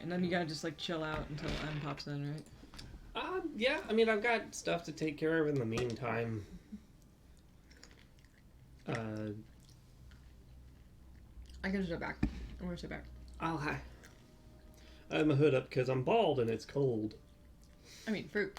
And then you gotta just like chill out until M pops in, right? Yeah. I mean, I've got stuff to take care of in the meantime. I can sit back. I'm gonna sit back. I'll I have my hood up because I'm bald and it's cold. I mean, fruit.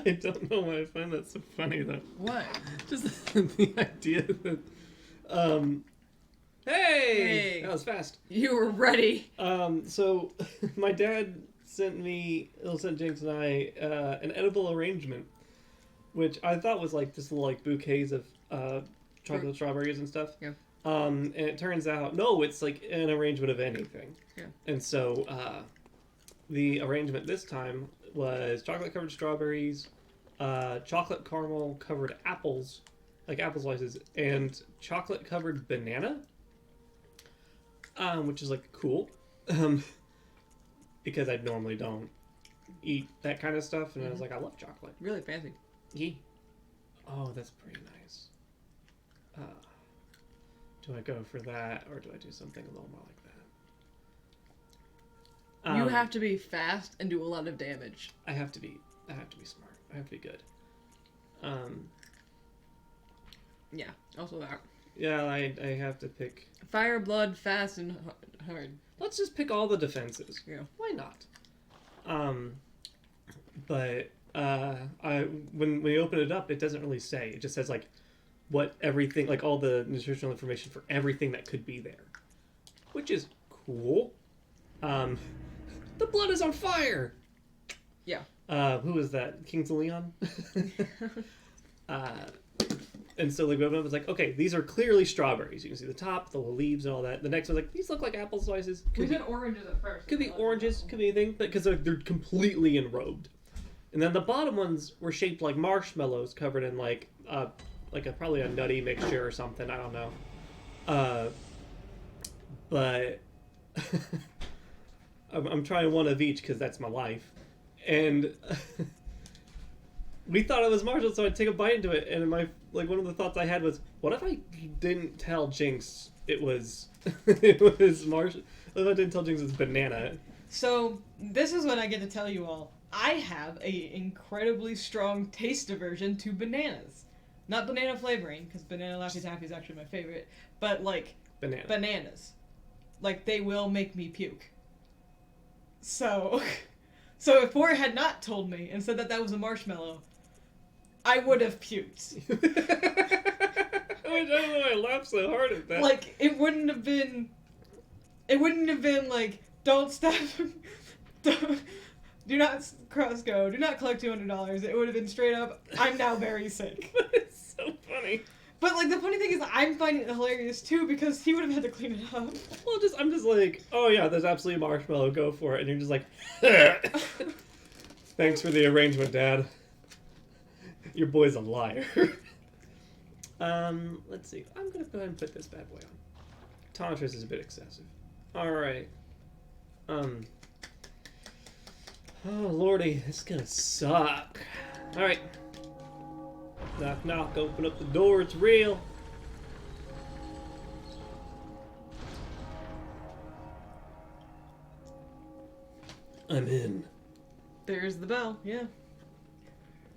I don't know why I find that so funny though. What? Just the idea that, hey! That was fast. You were ready. So my dad sent Jynx and I, an edible arrangement, which I thought was like just little like bouquets of, chocolate strawberries and stuff. Yeah. And it turns out, no, it's like an arrangement of anything. Yeah. And so, the arrangement this time was chocolate covered strawberries, chocolate caramel covered apples, like apple slices, and chocolate covered banana, which is like cool, because I normally don't eat that kind of stuff, and I was like, I love chocolate. Really fancy. Yeah. Oh, that's pretty nice. Do I go for that, or do I do something a little more like that? You have to be fast and do a lot of damage. I have to be smart. I have to be good. Yeah, also that. Yeah, I have to pick. Fire, blood, fast, and hard. Let's just pick all the defenses. Yeah. Why not? But when we open it up, it doesn't really say. It just says like what everything, like all the nutritional information for everything that could be there, which is cool. The blood is on fire. Yeah. Who is that? Kings of Leon? And so like we open up, it's like, okay, these are clearly strawberries. You can see the top, the leaves, and all that. The next one's like, these look like apple slices. We did oranges at first. Could be oranges, could be anything, but because they're completely enrobed. And then the bottom ones were shaped like marshmallows, covered in like probably a nutty mixture or something. I don't know. But I'm trying one of each because that's my life, and we thought it was marshmallows, so I take a bite into it, and one of the thoughts I had was, what if I didn't tell Jynx it was marshmallow? What if I didn't tell Jynx it was banana? So this is when I get to tell you all, I have a incredibly strong taste aversion to bananas. Not banana flavoring, because banana Laffy Taffy is actually my favorite, but like bananas. Like, they will make me puke. So if Bora had not told me and said that that was a marshmallow, I would have puked. I don't know why I laughed so hard at that. Like, it wouldn't have been like, don't stop, do not cross go, do not collect $200. It would have been straight up, I'm now very sick. It's so funny. But, like, the funny thing is I'm finding it hilarious, too, because he would have had to clean it up. Well, I'm just like, oh yeah, there's absolutely marshmallow, go for it. And you're just like, thanks for the arrangement, Dad. Your boy's a liar. Let's see. I'm gonna go ahead and put this bad boy on. Tantras is a bit excessive. Alright. Oh, lordy, this is gonna suck. Alright. Knock, knock, open up the door, it's real. I'm in. There's the bell, yeah.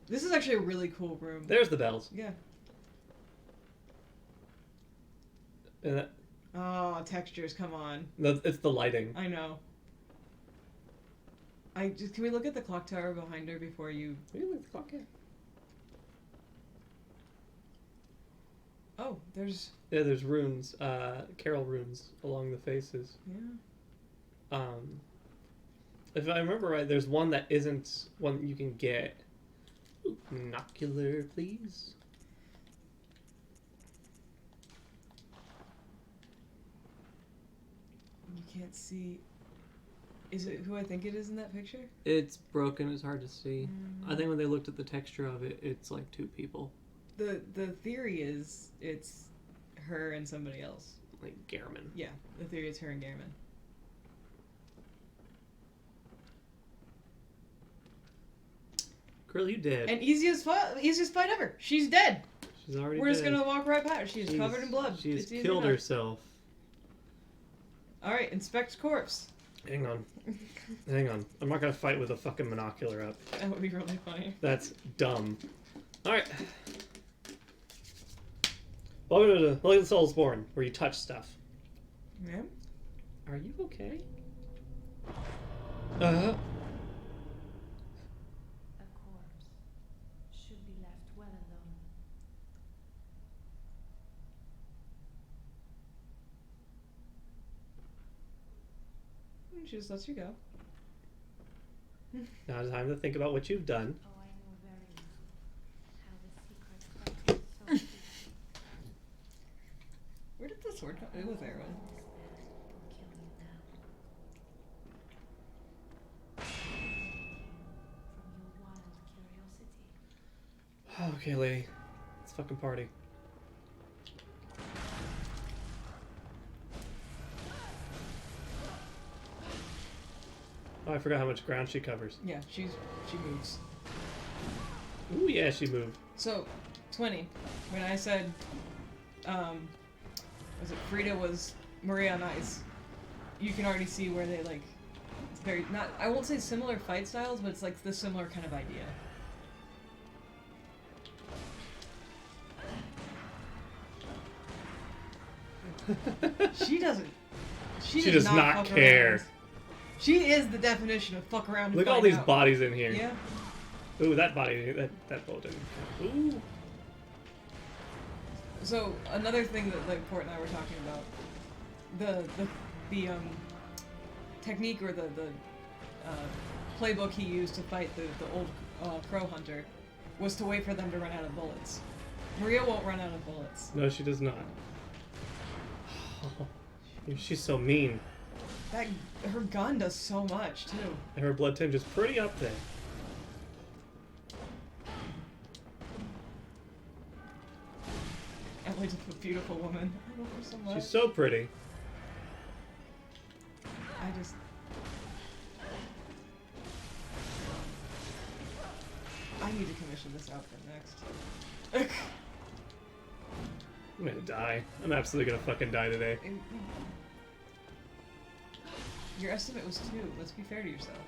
This is actually a really cool room. There's the bells. Yeah. And that, oh, textures, come on. it's the lighting. I know. Can we look at the clock tower behind her before you... We can look at the clock, yeah. Oh, there's... Yeah, there's runes, carol runes along the faces. Yeah. If I remember right, there's one that isn't one that you can get. Ooh, binocular, please. You can't see... Is it who I think it is in that picture? It's broken, it's hard to see. I think when they looked at the texture of it, it's like two people. The theory is it's her and somebody else. Like Garamond. Yeah, the theory is her and Garamond. Krill, you dead. And easiest fight ever. She's dead. She's already We're dead. just gonna walk right past her. She's covered in blood. She's It's easy killed enough. herself. Alright, inspect corpse. Hang on. Hang on. I'm not gonna fight with a fucking monocular up. That would be really funny. That's dumb. Alright. Welcome to the Soulsborne, where you touch stuff. Yeah? Are you okay? A corpse should be left well alone. She just lets you go. Now it's time to think about what you've done. Oh, I know very well how the secret fight is so Where did the sword come? It was there, right? will kill you now. From your wild curiosity. Okay, lady. Let's fucking party. Oh, I forgot how much ground she covers. Yeah, she moves. Ooh, yeah, she moved. So, 20. When I said, was it Frida was Maria on Ice, you can already see where they, like, it's very, not, I won't say similar fight styles, but it's like the similar kind of idea. She doesn't. She She does not fuck care. around. She is the definition of fuck around and Look at all find these out. bodies in here. Yeah. Ooh, that body, that bolt didn't. Ooh. So another thing that like Port and I were talking about, the technique or the playbook he used to fight the old crow hunter was to wait for them to run out of bullets. Maria won't run out of bullets. No, she does not. She's so mean. That her gun does so much too. And her blood tinge is pretty up there. Emily's a beautiful woman. I love her so much. She's so pretty. I just. I need to commission this outfit next. I'm gonna die. I'm absolutely gonna fucking die today. Your estimate was 2. Let's be fair to yourself.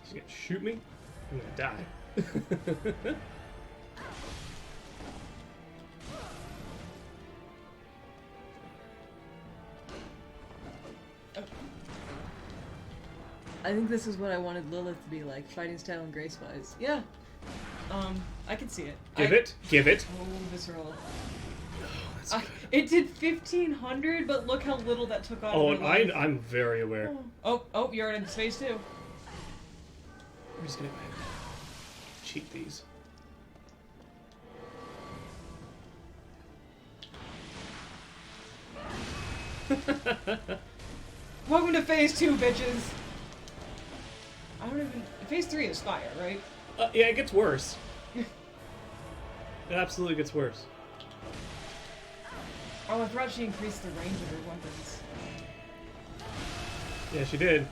She's gonna shoot me. I'm gonna die. I think this is what I wanted Lilith to be like, fighting style and grace-wise. Yeah. I can see it. Give it. Give it. Oh, visceral. That's good. It did 1,500, but look how little that took out Oh, of her and life. I'm very aware. Oh, you're in space too. I'm just gonna go ahead and cheat these. Welcome to phase 2, bitches. I don't even. Phase 3 is fire, right? Yeah, it gets worse. It absolutely gets worse. Oh, I forgot she increased the range of her weapons. Yeah, she did.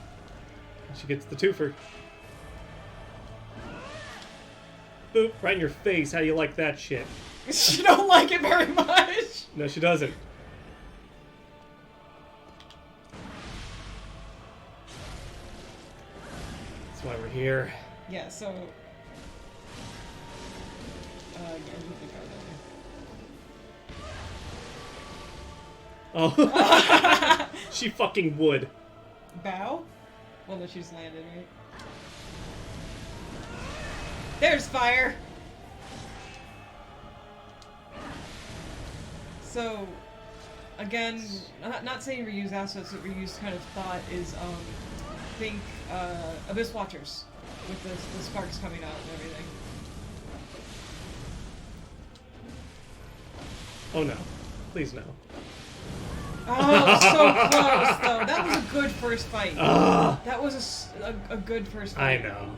She gets the twofer. Boop, right in your face. How do you like that shit? She don't like it very much. No, she doesn't. That's why we're here. Yeah. So. Yeah, move the card over. Oh. She fucking would. Bow? Well, no, she just landed, right? There's fire! So, again, not saying reuse assets, but reuse kind of thought is, think, Abyss Watchers, with the sparks coming out and everything. Oh no. Please no. Oh, so close, though. That was a good first fight. Ah. That was a good first I fight. know.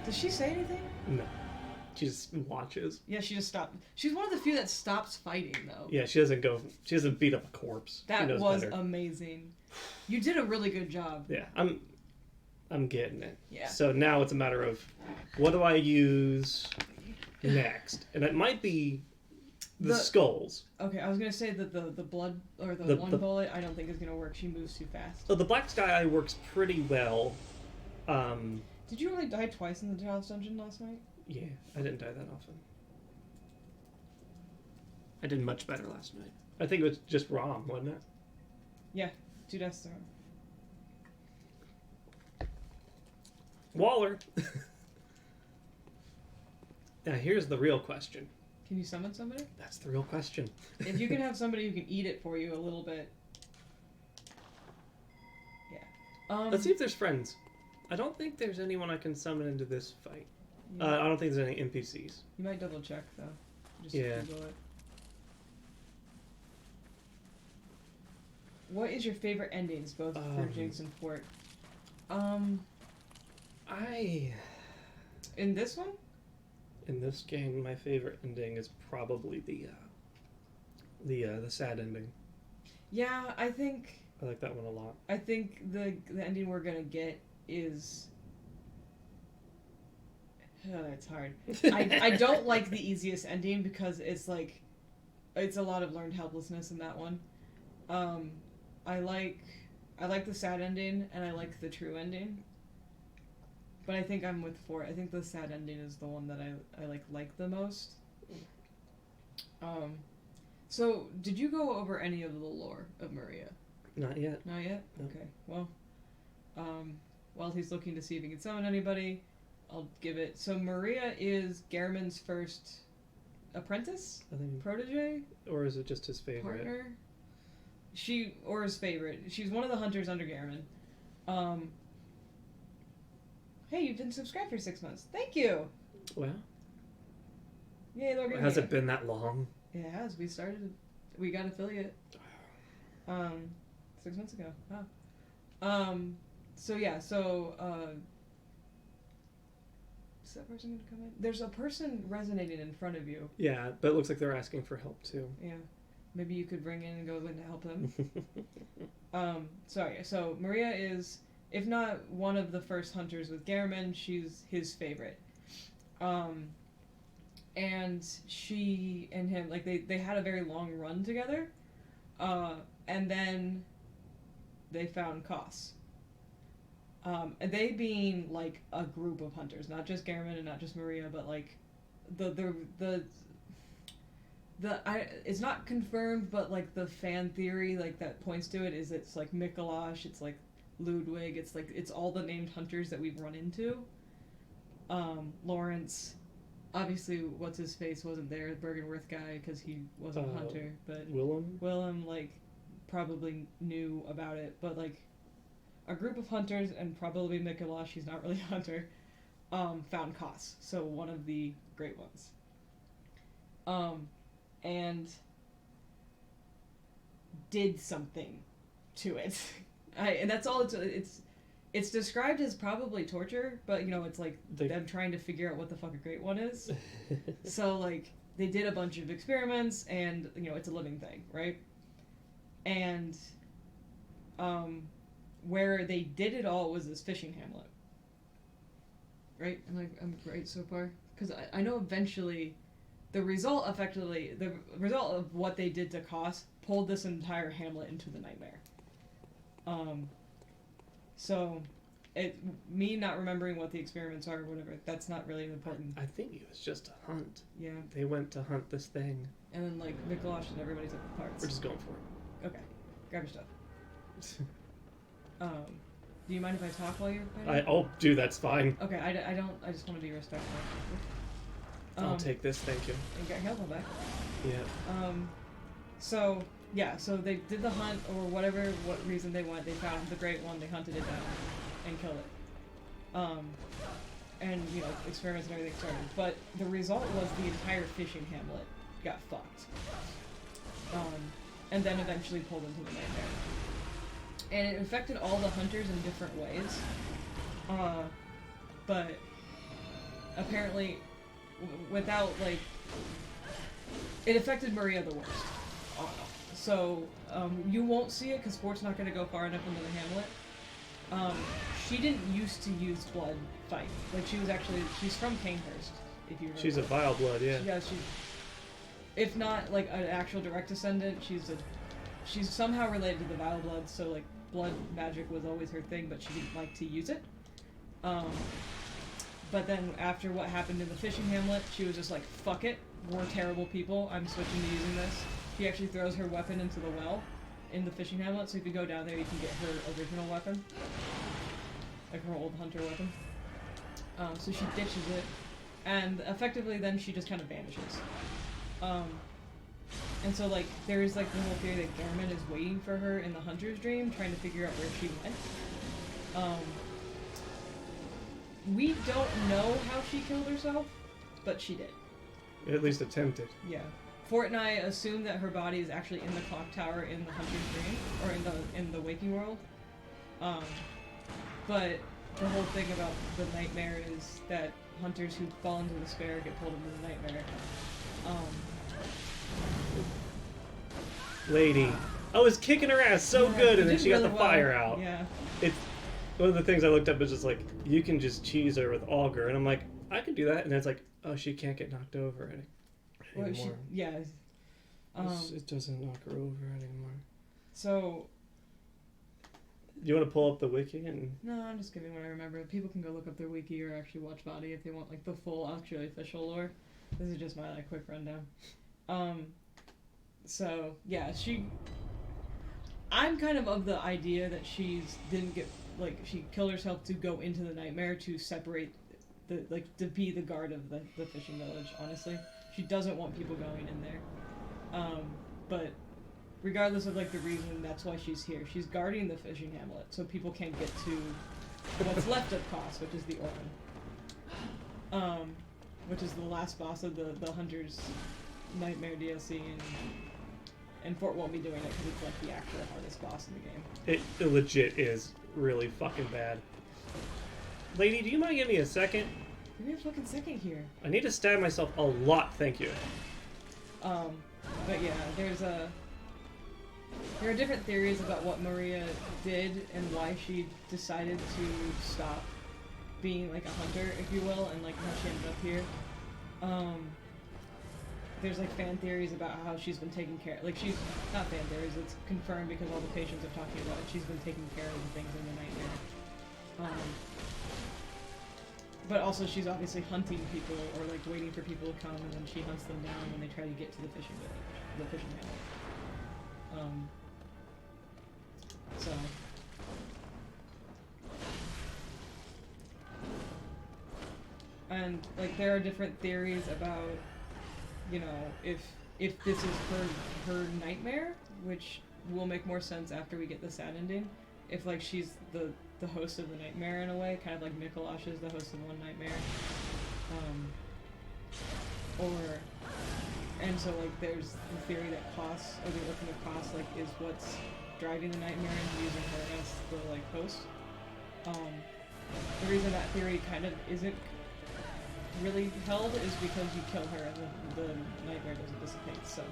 Does she say anything? No. She just watches. Yeah, she just stopped. She's one of the few that stops fighting, though. Yeah, she doesn't beat up a corpse. She That knows was better. amazing. You did a really good job. Yeah, I'm getting it. Yeah. So now it's a matter of what do I use next, and it might be the skulls. Okay, I was gonna say that the blood or the one bullet I don't think is gonna work. She moves too fast. So the black sky eye works pretty well. Did you only die twice in the Child's Dungeon last night? Yeah, I didn't die that often. I did much better last night. I think it was just Rom, wasn't it? Yeah, 2 deaths to her. Waller. Now here's the real question. Can you summon somebody? That's the real question. If you can have somebody who can eat it for you a little bit. Yeah. Let's see if there's friends. I don't think there's anyone I can summon into this fight. Yeah. I don't think there's any NPCs. You might double check though. Just Yeah. Google it. What is your favorite endings, both for Jynx and Fort? In this one? In this game, my favorite ending is probably the sad ending. Yeah, I think I like that one a lot. the ending we're gonna get is. Oh, it's hard. I don't like the easiest ending because it's like, it's a lot of learned helplessness in that one. I like the sad ending and I like the true ending. But I think I'm with Fort. I think the sad ending is the one that I like the most. So did you go over any of the lore of Maria? Not yet. Not yet? No. Okay. Well, while he's looking to see if he can summon anybody, I'll give it. So Maria is Garamond's first apprentice? I think, Protege? or is it just his favorite? Partner? Or his favorite. She's one of the hunters under Garamond. Hey, you've been subscribed for 6 months. Thank you! Well, Yay, Lord. has it been that long? It has. We got affiliate. 6 months ago. Wow. So yeah, is that person gonna come in? There's a person resonating in front of you. Yeah, but it looks like they're asking for help too. Yeah. Maybe you could bring in and go in to help them. So Maria is, if not one of the first hunters with Garamond, she's his favorite. And she and him, like, they had a very long run together. And then they found Koss. And they being, like, a group of hunters, not just Garamond and not just Maria, but, like, it's not confirmed, but, like, the fan theory, like, that points to it is it's, like, Mikolash, it's, like, Ludwig, it's all the named hunters that we've run into. Lawrence, obviously, what's-his-face wasn't there, the Bergenworth guy, because he wasn't a hunter, but Willem, like, probably knew about it, but, like, a group of hunters, and probably Mikolash, he's not really a hunter, found Koss, so one of the great ones. And did something to it. And that's all it's described as probably torture, but, you know, it's like them trying to figure out what the fuck a great one is. So, like, they did a bunch of experiments, and, you know, it's a living thing, right? And, where they did it all was this fishing hamlet. Right? I'm right so far? Because I know eventually the result of what they did to Koss pulled this entire hamlet into the nightmare. So, me not remembering what the experiments are or whatever, that's not really important. I think it was just a hunt. Yeah. They went to hunt this thing. And then, like, Mikolash and everybody took the parts. We're just going for it. Okay. Grab your stuff. Do you mind if I talk while you're fighting? Dude, that's fine. Okay, I just want to be respectful. I'll take this, thank you. And get help back. Yeah. So they did the hunt, or what reason they went, they found the great one, they hunted it down, and killed it. And, you know, experiments and everything started. But the result was the entire fishing hamlet got fucked. And then eventually pulled into the nightmare. And it infected all the hunters in different ways. But apparently without like, it affected Maria the worst. So you won't see it because Sport's not going to go far enough into the hamlet. She didn't used to use blood fight. Like she's from Canehurst. If you remember. She's a vile blood, yeah. Yeah, if not like an actual direct descendant, she's somehow related to the vile blood. So like blood magic was always her thing, but she didn't like to use it. But then after what happened in the fishing hamlet, she was just like, fuck it, we're terrible people, I'm switching to using this. She actually throws her weapon into the well in the fishing hamlet, so if you go down there you can get her original weapon. Like her old hunter weapon. So she ditches it, and effectively then she just kind of vanishes. And so like, there is like the whole theory that Gehrman is waiting for her in the hunter's dream, trying to figure out where she went. We don't know how she killed herself, but she did. At least attempted. Yeah. Fort and I assume that her body is actually in the clock tower in the hunter's dream, or in the waking world. But the whole thing about the nightmare is that hunters who fall into despair get pulled into the nightmare. Lady. I was kicking her ass so Yeah, good, you and then did she got really the well. fire out. Yeah. It's one of the things I looked up is just like, you can just cheese her with auger, and I'm like, I could do that, and it's like, oh, she can't get knocked over Well, anymore. It doesn't knock her over anymore. So. You want to pull up the wiki and? No, I'm just giving what I remember. People can go look up their wiki or actually watch Body if they want like the full, actually official lore. This is just my like quick rundown. So yeah, I'm kind of the idea that she killed herself to go into the nightmare to separate to be the guard of the fishing village. Honestly, she doesn't want people going in there. But regardless of like the reason, that's why she's here. She's guarding the fishing hamlet, so people can't get to what's left of Koss, which is the Orin, which is the last boss of the Hunter's Nightmare DLC, and Fort won't be doing it because it's like the actual hardest boss in the game. It legit is really fucking bad. Lady, do you mind giving me a second? Give me a fucking second here. I need to stab myself a lot, thank you. But yeah, there are different theories about what Maria did and why she decided to stop being like a hunter, if you will, and like how she ended up here. There's like fan theories about how she's been taking care. Like she's not fan theories; it's confirmed because all the patients are talking about it. She's been taking care of the things in the nightmare. But also, she's obviously hunting people or like waiting for people to come, and then she hunts them down when they try to get to the fishing village, the fishing hamlet. So. And like there are different theories about, you know, if this is her nightmare, which will make more sense after we get the sad ending. If like she's the host of the nightmare in a way, kind of like Mikolash is the host of one nightmare. And so like there's the theory that Koss, or the orphan of Koss, like is what's driving the nightmare and using her as the like host. The reason that theory kind of isn't really held is because you kill her and the nightmare doesn't dissipate, so.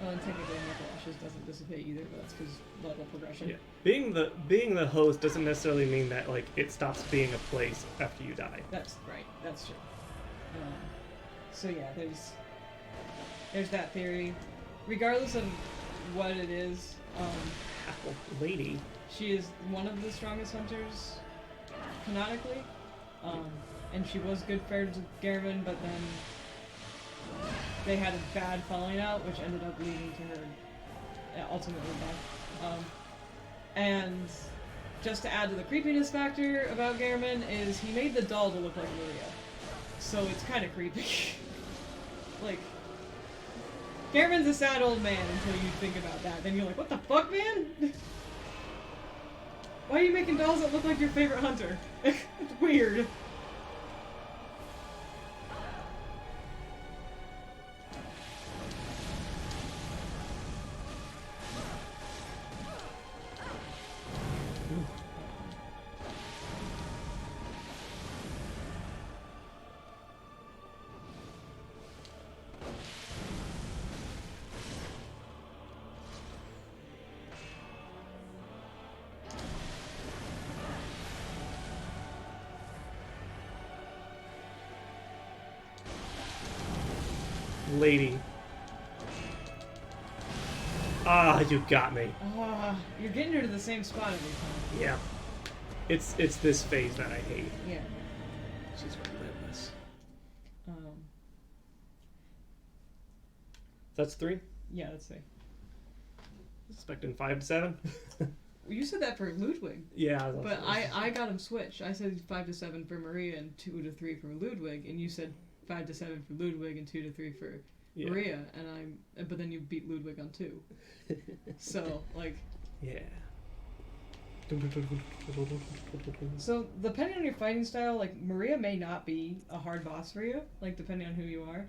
Well, and technically Michaelash's doesn't dissipate either, but that's because level progression. Yeah. Being the host doesn't necessarily mean that like it stops being a place after you die. That's right, that's true. So yeah, there's that theory. Regardless of what it is, Lady. she is one of the strongest hunters, canonically. And she was good friends with Gehrman, but then they had a bad falling out, which ended up leading to her ultimately death. And just to add to the creepiness factor about Gehrman is he made the doll to look like Maria. So it's kind of creepy. Like, Gehrman's a sad old man until you think about that. Then you're like, what the fuck, man? Why are you making dolls that look like your favorite hunter? It's weird. lady. Ah, you got me. You're getting her to the same spot every time. Yeah. It's this phase that I hate. Yeah. She's relentless. Um, That's 3? yeah, let's see. Expecting 5 to 7? Well, you said that for Ludwig. Yeah. But I got him switched. I said 5 to 7 for Maria and 2 to 3 for Ludwig, and you said 5 to 7 for Ludwig and 2 to 3 for Maria, but then you beat Ludwig on 2. So, like... Yeah. So, depending on your fighting style, like, Maria may not be a hard boss for you, like, depending on who you are.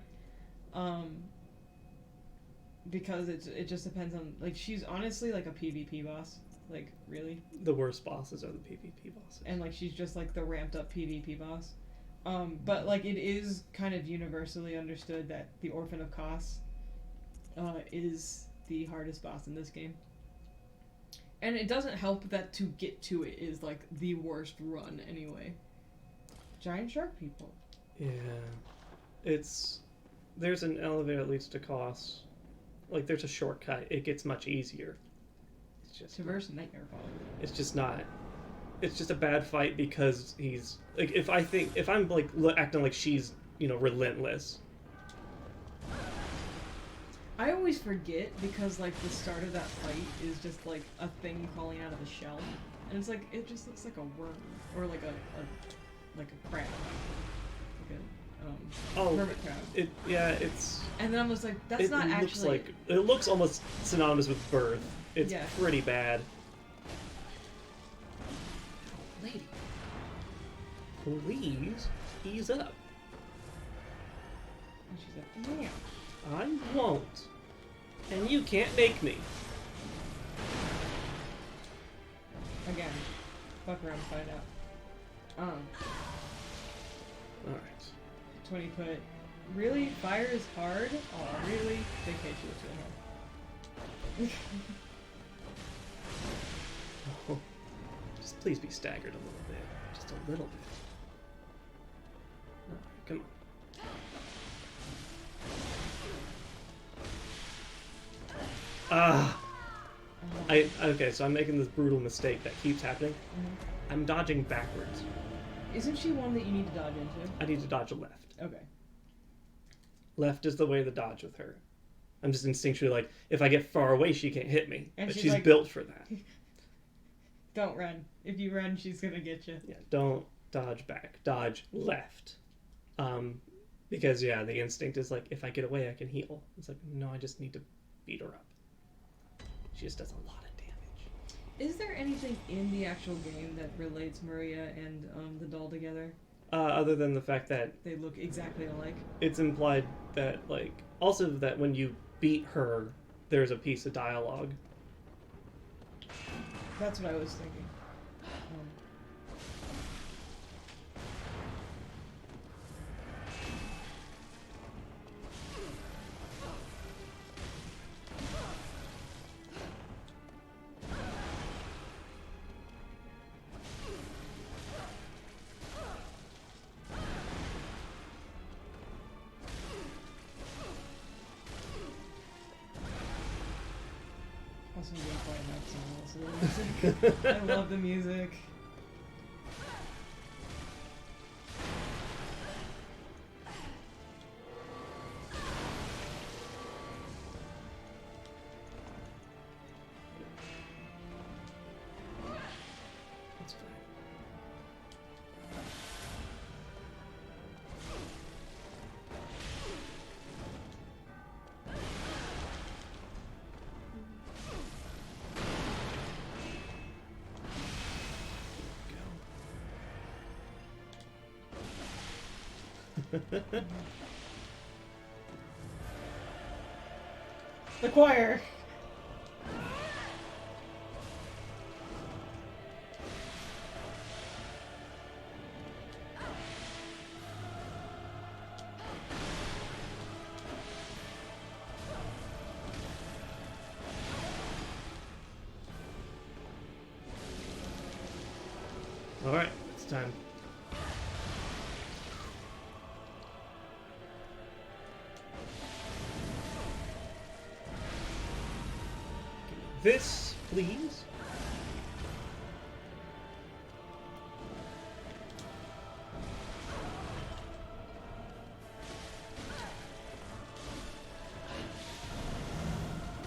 Because it just depends on, like, she's honestly, like, a PvP boss. Like, really. The worst bosses are the PvP bosses. And, like, she's just, like, the ramped up PvP boss. But, like, it is kind of universally understood that the Orphan of Kos is the hardest boss in this game. And it doesn't help that to get to it is, like, the worst run anyway. Giant shark people. Yeah. There's an elevator that leads to Kos. Like, there's a shortcut. It gets much easier. It's just Traverse Nightmare Fall. It's just not. It's just a bad fight because he's like. If I'm like acting like she's relentless. I always forget because like the start of that fight is just like a thing crawling out of a shell, and it's like it just looks like a worm or like a crab, like a hermit crab. It's. And then I was like, that's not actually. It looks almost synonymous with birth. It's Yeah. pretty bad. Lady. Please ease up. And she's like, yeah. I won't. And you can't make me. Again, fuck around and find out. Alright. 20 put. Really? Fire is hard? Oh, really? Big case she looks really hard. Oh, just please be staggered a little bit. Just a little bit. Alright, come on. Okay, so I'm making this brutal mistake that keeps happening. Mm-hmm. I'm dodging backwards. Isn't she one that you need to dodge into? I need to dodge left. Okay. Left is the way to dodge with her. I'm just instinctually like, if I get far away, she can't hit me. And but she's she's like- built for that. Don't run. If you run, she's gonna get you. Yeah, don't dodge back. Dodge left. Because, yeah, the instinct is like, if I get away, I can heal. It's like, no, I just need to beat her up. She just does a lot of damage. Is there anything in the actual game that relates Maria and the doll together? Other than the fact that They look exactly alike. it's implied that, like, also that when you beat her, there's a piece of dialogue. That's what I was thinking. Also, I'm gonna play that song. Also, the music. I love the music. That's fine. The choir. Alright, it's time. this, please.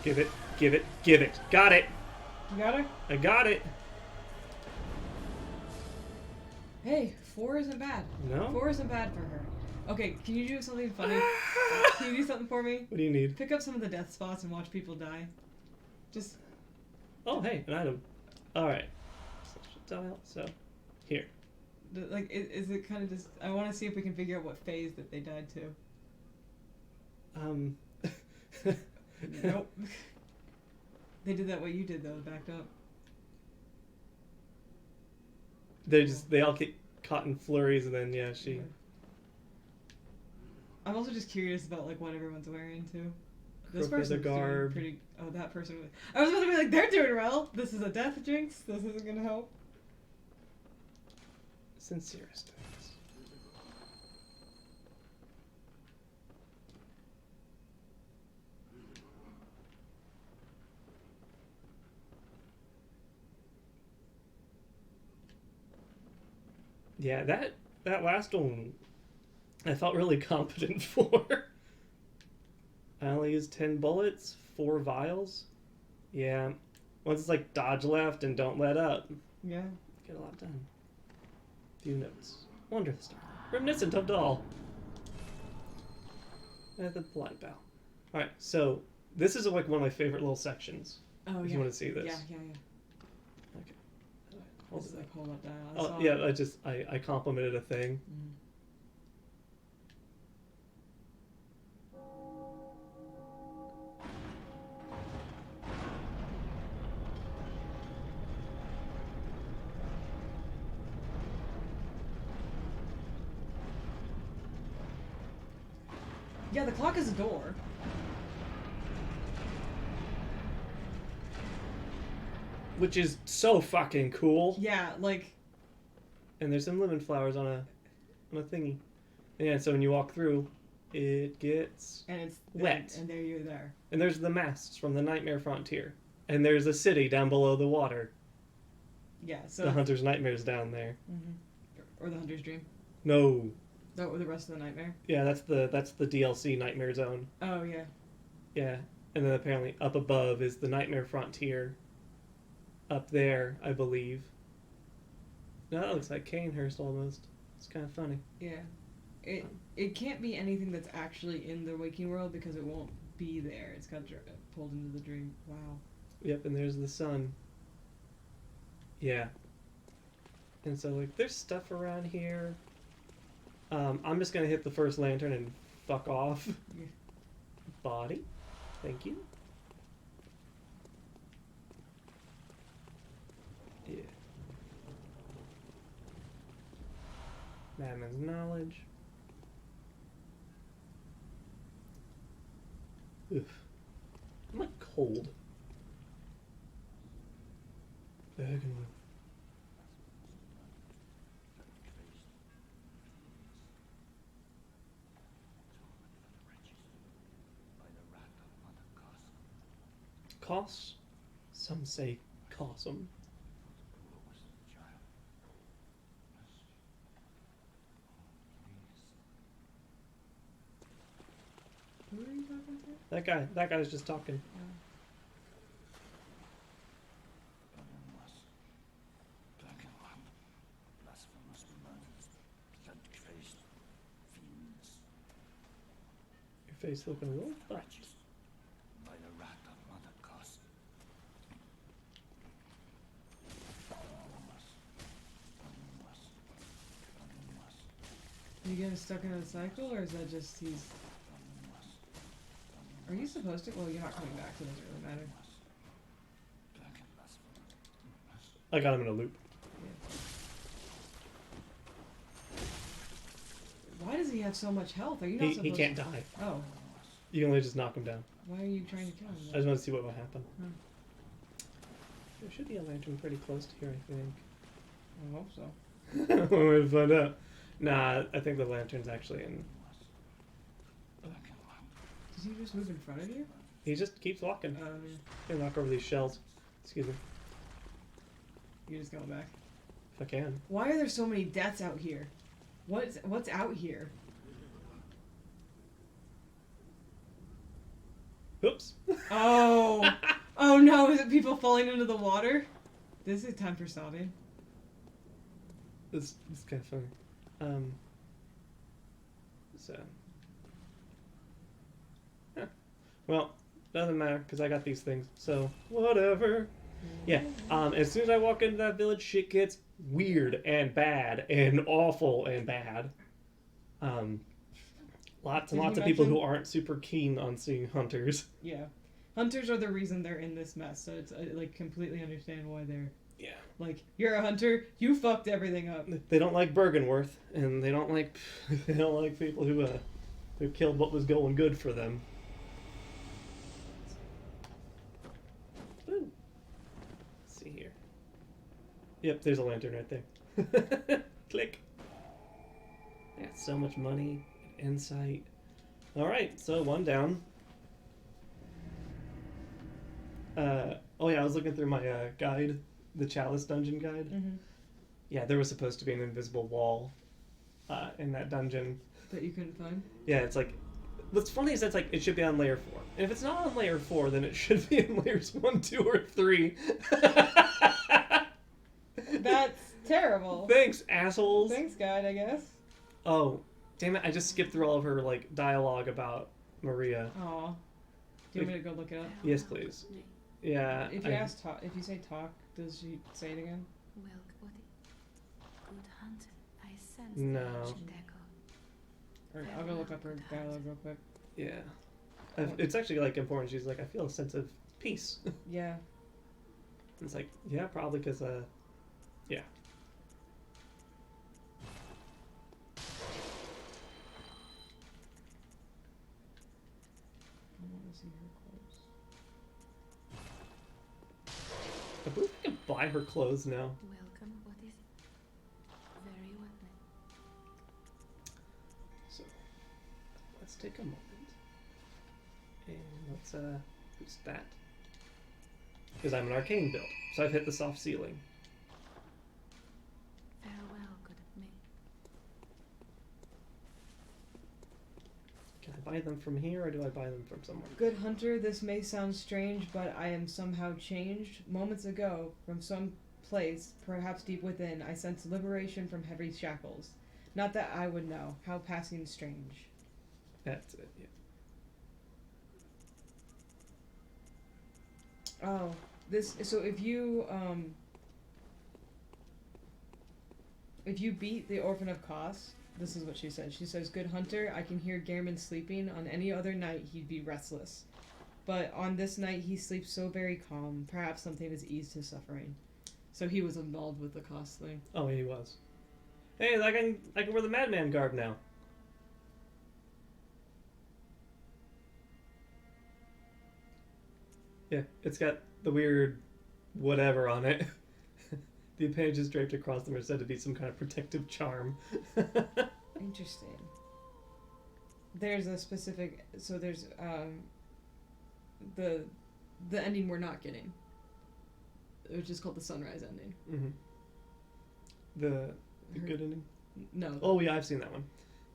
Give it, give it, give it. Got it. You got her? I got it. Hey, 4 isn't bad. No? 4 isn't bad for her. Okay, can you do something funny? Can you do something for me? What do you need? Pick up some of the death spots and watch people die. Just. Oh, hey, an item. Alright. So, here. Like, is it kind of just. I want to see if we can figure out what phase that they died to. Nope. They did that what you did, though, backed up. They all get caught in flurries, and then, yeah, she... I'm also just curious about, like, what everyone's wearing, too. This Crop of the person's doing garb. pretty... Oh, that person was... I was about to be like, they're doing well! This is a death jinx. This isn't gonna help. Sincerest things. Yeah, that last one I felt really competent for. I only used 10 bullets, 4 vials. Yeah. Once it's like dodge left and don't let up. Yeah. Get a lot done. Few notes. Wonder star. Reminiscent of doll. And the blind bow. Alright, so this is like one of my favorite little sections. Oh, if yeah. you want to see this. Yeah. Okay. Hold This it is up. like, hold up down. Oh, yeah, I complimented a thing. Mm. Yeah, the clock is a door. Which is so fucking cool. Yeah, like... And there's some lemon flowers on a thingy. Yeah, so when you walk through, it gets And it's... wet. And there you're there. And there's the masts from the Nightmare Frontier. And there's a city down below the water. Yeah, so... The Hunter's Nightmare's down there. Mm-hmm. Or the Hunter's Dream. No. That or the rest of the nightmare. Yeah, that's the DLC Nightmare Zone. Oh, yeah. Yeah. And then apparently up above is the Nightmare Frontier. Up there, I believe. No, that looks like Canehurst almost. It's kind of funny. Yeah. It can't be anything that's actually in the waking world because it won't be there. It's got pulled into the dream. Wow. Yep, and there's the sun. Yeah. And so, like, there's stuff around here. I'm just gonna hit the first lantern and fuck off. Yeah. Body. Thank you. Yeah. Madman's knowledge. Oof. I'm like cold. Bergen. Cos? Some say Cossum. Who are you talking to? That guy's just talking. Your face looking a little butch. Are you getting stuck in a cycle, or is that just he's... Are you supposed to? Well, you're not coming back, so it doesn't really matter. I got him in a loop. Why does he have so much health? Are you not He supposed can't to... die. Oh. You can only just knock him down. Why are you trying to kill him? I just want to see what will happen. Hmm. There should be a lantern pretty close to here, I think. I hope so. One way to find out. Nah, I think the lantern's actually in... Did he just move in front of you? He just keeps walking. And knock over these shells. Excuse me. You're just going back. If I can. Why are there so many deaths out here? What's out here? Oops. Oh. Oh no, is it people falling into the water? This is time for sobbing. It's kind of funny. So. Huh. Well, doesn't matter because I got these things. So whatever. Yeah. As soon as I walk into that village, shit gets weird and bad and awful and bad. Lots and Did lots he of people who mention- aren't super keen on seeing hunters. Yeah. Hunters are the reason they're in this mess, so it's like completely understand why they're Yeah. like, you're a hunter, you fucked everything up. They don't like Bergenworth, and they don't like people who killed what was going good for them. Ooh. Let's see here. Yep, there's a lantern right there. Click. I got so much money, insight. All right, so one down. Oh yeah, I was looking through my guide, the Chalice dungeon guide. Mm-hmm. Yeah, there was supposed to be an invisible wall in that dungeon. That you couldn't find? Yeah, it's like, what's funny is that's like, it should be on layer 4. And if it's not on layer 4, then it should be in layers 1, 2, or 3. That's terrible. Thanks, assholes. Thanks, guide, I guess. Oh, damn it, I just skipped through all of her, like, dialogue about Maria. Aw. Do you want me to go look it up? Yes, please. Yeah. If you say talk, does she say it again? Good hunter, I sense No. the ancient echo. Or I'll go look up her dialogue real quick. Yeah. It's actually, like, important. She's like, I feel a sense of peace. Yeah. It's like, yeah, probably because, yeah. I want to see her clothes. I believe I can buy her clothes now. Welcome, what is it? Very well then. So, let's take a moment. And let's, boost that. Because I'm an arcane build, so I've hit the soft ceiling. Farewell, good me. Can I buy them from here, or do I buy them from somewhere? Good hunter, this may sound strange, but I am somehow changed. Moments ago, from some place, perhaps deep within, I sense liberation from heavy shackles. Not that I would know. How passing strange. That's it, yeah. Oh, so if you beat the Orphan of Kos, this is what she says. She says, "Good hunter, I can hear Gehrman sleeping. On any other night, he'd be restless. But on this night, he sleeps so very calm. Perhaps something has eased his suffering." So he was involved with the Kos thing. Oh, he was. Hey, I can wear the madman garb now. Yeah, it's got the weird whatever on it. The appendages draped across them are said to be some kind of protective charm. Interesting. There's a specific. So there's the ending we're not getting, which is called the sunrise ending. Mm-hmm. The good ending? No. Oh, yeah, I've seen that one.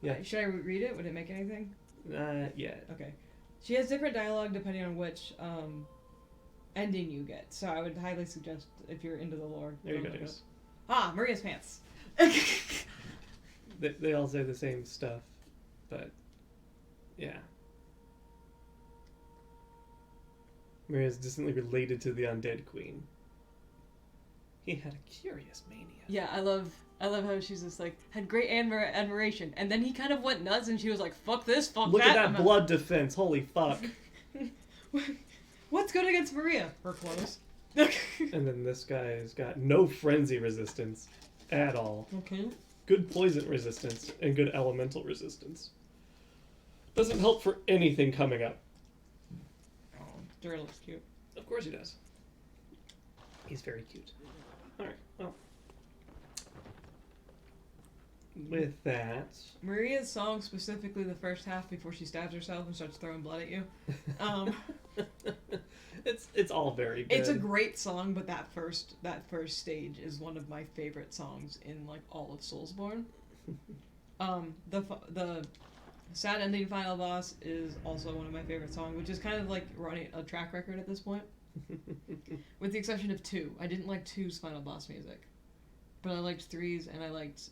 Yeah. Should I read it? Would it make anything? Yeah. Okay. She has different dialogue depending on which ending you get. So I would highly suggest, if you're into the lore. There you go go, look it Jynx. up. Ah, Maria's pants. They all say the same stuff, but yeah. Maria's distantly related to the undead queen. He had a curious mania. Yeah, I love how she's just like, had great admiration. And then he kind of went nuts and she was like, fuck this, fuck Look that. at that blood defense, holy fuck. What's good against Maria? Her clothes. And then this guy has got no frenzy resistance at all. Okay. Good poison resistance and good elemental resistance. Doesn't help for anything coming up. Oh, Dura looks cute. Of course he does. He's very cute. Alright, well. With that... Maria's song, specifically the first half before she stabs herself and starts throwing blood at you. It's all very good. It's a great song, but that first stage is one of my favorite songs in like all of Soulsborne. The sad ending final boss is also one of my favorite songs, which is kind of like running a track record at this point. With the exception of 2. I didn't like 2's final boss music. But I liked 3's and I liked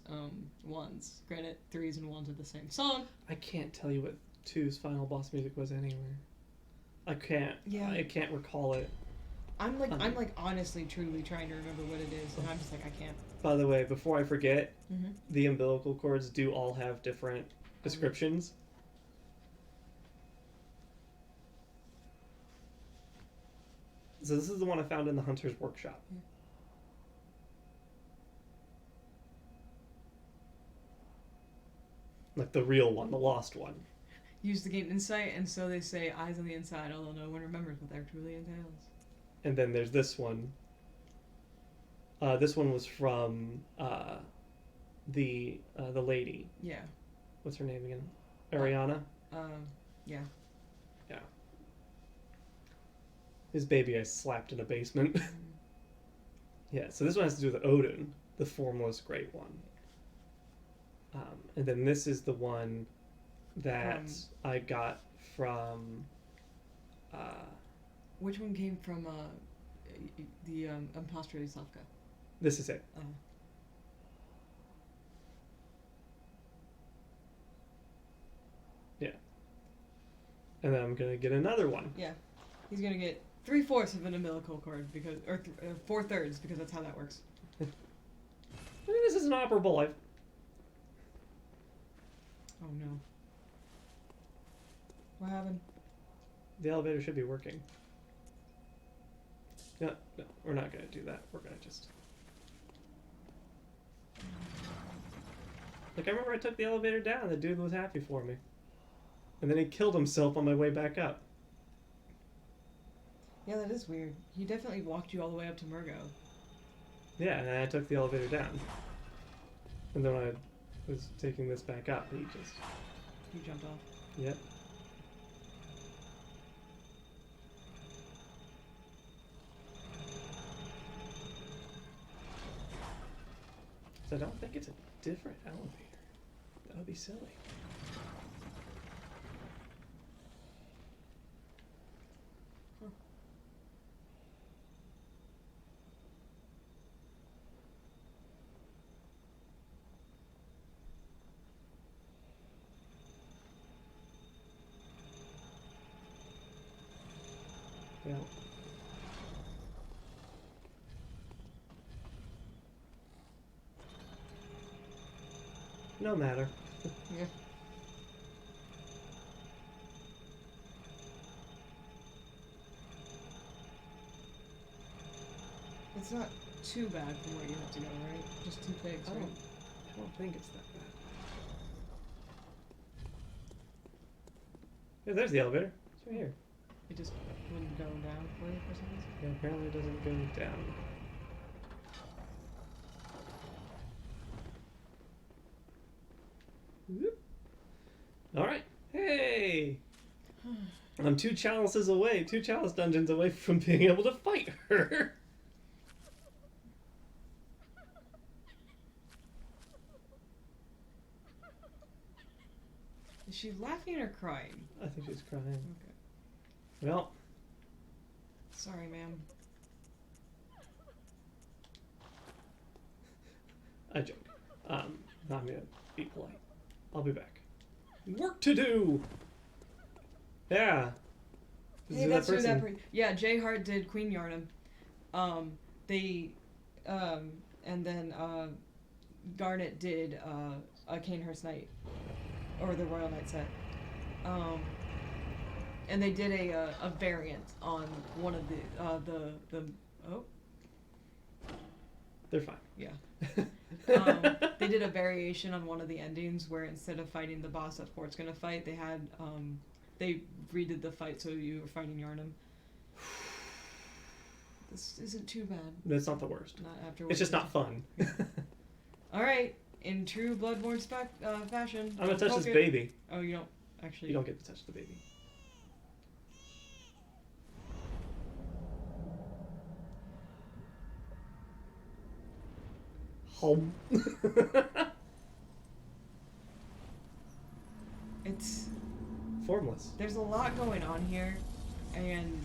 1's. Granted, 3's and 1's are the same song. I can't tell you what 2's final boss music was anywhere. I can't. Yeah. I can't recall it. I'm like honestly, truly trying to remember what it is, and I'm just like, I can't. By the way, before I forget, Mm-hmm. the umbilical cords do all have different descriptions. So this is the one I found in the Hunter's Workshop. Yeah. Like the real one, the lost one. Use the game insight, and so they say eyes on the inside, although no one remembers what that truly entails. And then there's this one. This one was from the lady. Yeah. What's her name again? Ariana? Yeah. Yeah. His baby I slapped in a basement. Yeah, so this one has to do with Odin, the foremost great one. And then this is the one that I got from... Which one came from the Impostor Slavka? This is it. Yeah. And then I'm going to get another one. Yeah. He's going to get 3/4 of an umbilical cord, because, or 4/3, because that's how that works. I mean, this is an operable. Oh no. What happened? The elevator should be working. No, we're not going to do that. We're going to just... Like, I remember I took the elevator down, the dude was happy for me. And then he killed himself on my way back up. Yeah, that is weird. He definitely walked you all the way up to Murgo. Yeah, and then I took the elevator down. And then I was taking this back up, he just... You jumped off. Yep. So I don't think it's a different elevator. That would be silly. Huh. Yeah. No matter. Yeah. It's not too bad from where you have to go, right? Just 2 pigs, I right? don't think it's that bad. Yeah, there's the elevator. It's right here. It just wouldn't go down for you for some reason? Yeah, apparently it doesn't go down. Whoop. All right. Hey! I'm 2 chalices away, 2 chalice dungeons away from being able to fight her. Is she laughing or crying? I think she's crying. Okay. Well, Sorry, ma'am. I joke. I'm gonna be polite. I'll be back. Work to do! Yeah. Hey, that's who that yeah, Jay Hart did Queen Yarnum. And then Garnet did a Canehurst Knight, or the Royal Knight set. And they did a variant on one of the oh They're fine. yeah. They did a variation on one of the endings where instead of fighting the boss that Fort's gonna fight, they had they redid the fight so you were fighting Yarnum. This isn't too bad. That's not the worst. Not after. It's just not fun. All right, in true Bloodborne fashion. I'm gonna touch this it. baby. Oh, you don't actually. You don't get to touch the baby. Home. It's Formless. there's a lot going on here, and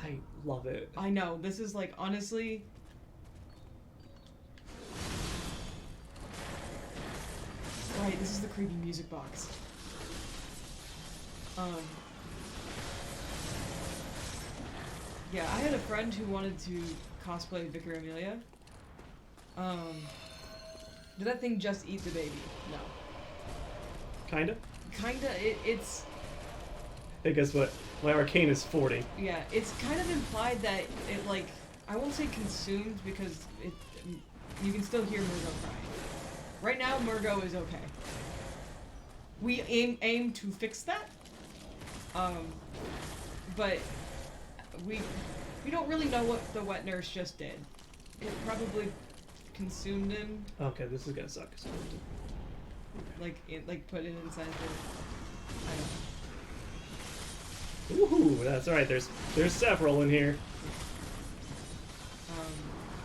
I love it. I know this is like honestly. Right, this is the creepy music box. Yeah, I had a friend who wanted to cosplay Vicar Amelia. Did that thing just eat the baby? No. Kinda. Kinda, it's... Hey, guess what? My arcane is 40. Yeah, it's kind of implied that it, like... I won't say consumed because it... You can still hear Murgo crying. Right now, Murgo is okay. We aim to fix that. But... We don't really know what the wet nurse just did. It probably consumed him. Okay, this is gonna suck. Like put it inside the... I don't know. Ooh, that's alright. There's several in here.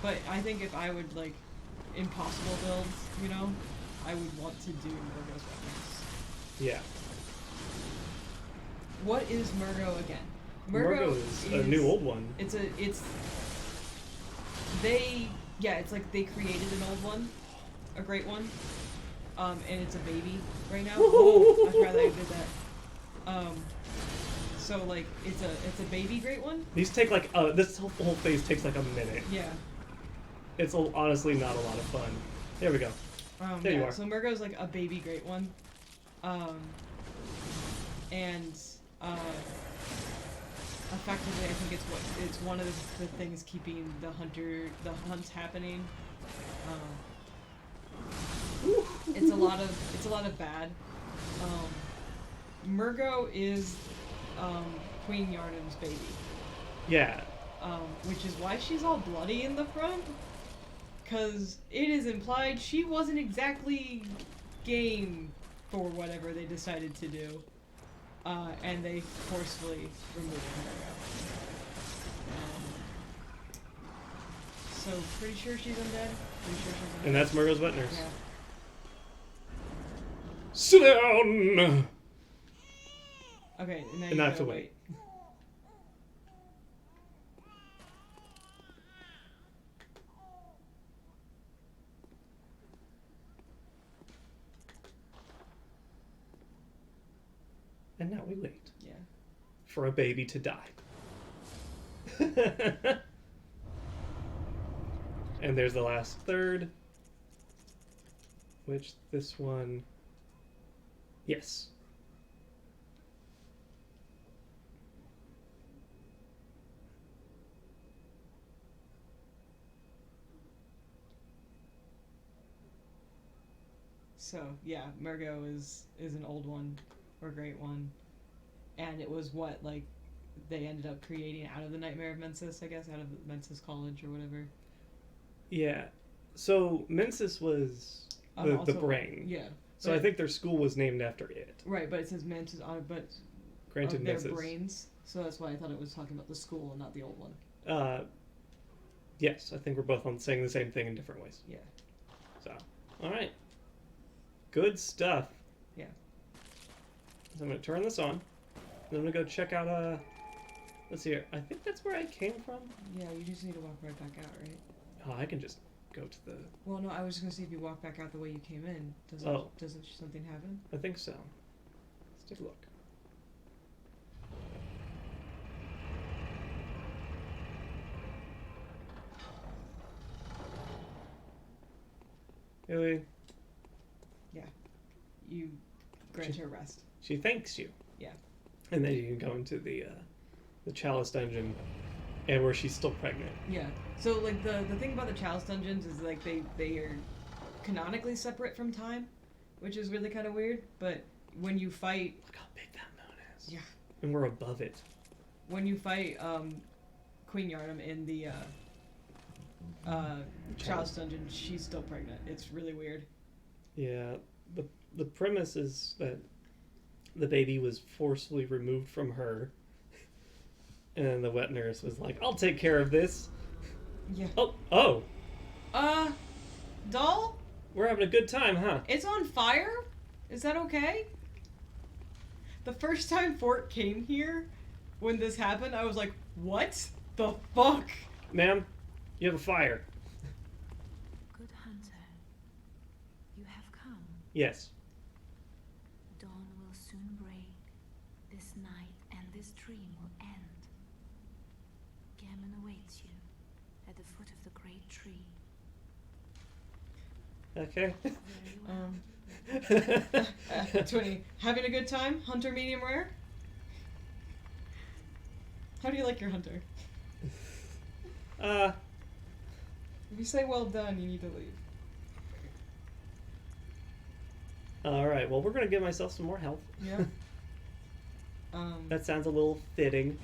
But I think if I would, like, impossible builds, you know, I would want to do Murgo's weapons. Yeah. What is Murgo again? Murgo is a new old one. It's like they created an old one, a great one, and it's a baby right now. I forgot that I did that. So like it's a baby great one. These take like this whole phase takes like a minute. Yeah. It's honestly not a lot of fun. There we go. There you are. So Murgo's like a baby great one, and effectively, I think it's one of the things keeping the hunts happening. It's a lot of bad. Murgo is Queen Yarnum's baby. Yeah. Which is why she's all bloody in the front, because it is implied she wasn't exactly game for whatever they decided to do. And they forcefully removed Murgo. So pretty sure she's undead. And that's Murgo's wet nurse. Yeah. Sit down! Okay, and now And you I have gotta to wait. And now we wait. Yeah. For a baby to die. And there's the last third. Which this one... Yes. So yeah, Murgo is an old one, or a great one, and it was what like they ended up creating out of the Nightmare of Mensis, I guess, out of Mensis College or whatever. Yeah. So Mensis was the brain. Yeah. So I think their school was named after it. Right, but it says Mensis on it, but Granted, of their Mensis. brains. So that's why I thought it was talking about the school and not the old one. Yes, I think we're both on saying the same thing in different ways. Yeah. So, all right. Good stuff. Yeah. So I'm going to turn this on. Then I'm going to go check out, let's see here. I think that's where I came from. Yeah, you just need to walk right back out, right? Oh, I can just go to the... Well, no, I was just going to see if you walk back out the way you came in. Doesn't something happen? I think so. Let's take a look. Really? Yeah. You grant her rest. She thanks you. Yeah. And then you can go into the Chalice Dungeon, and where she's still pregnant. Yeah. So like the thing about the Chalice Dungeons is like they are canonically separate from time, which is really kind of weird. But when you fight, Look how big that moon is. Yeah. And we're above it. When you fight Queen Yarnum in the Chalice Dungeon, she's still pregnant. It's really weird. Yeah. The premise is that the baby was forcefully removed from her, and the wet nurse was like, "I'll take care of this." Yeah. Oh. we're having a good time, huh? It's on fire? Is that okay? The first time Fort came here, when this happened, I was like, what the fuck? Ma'am, you have a fire. Good hunter, you have come. Yes. Dawn will soon break. This night and this dream will end. Gammon awaits you at the foot of the great tree. Okay. Very well. 20. Having a good time? Hunter medium rare? How do you like your hunter? If you say well done, you need to leave. Alright, well, we're gonna give myself some more health. Yeah. That sounds a little fitting.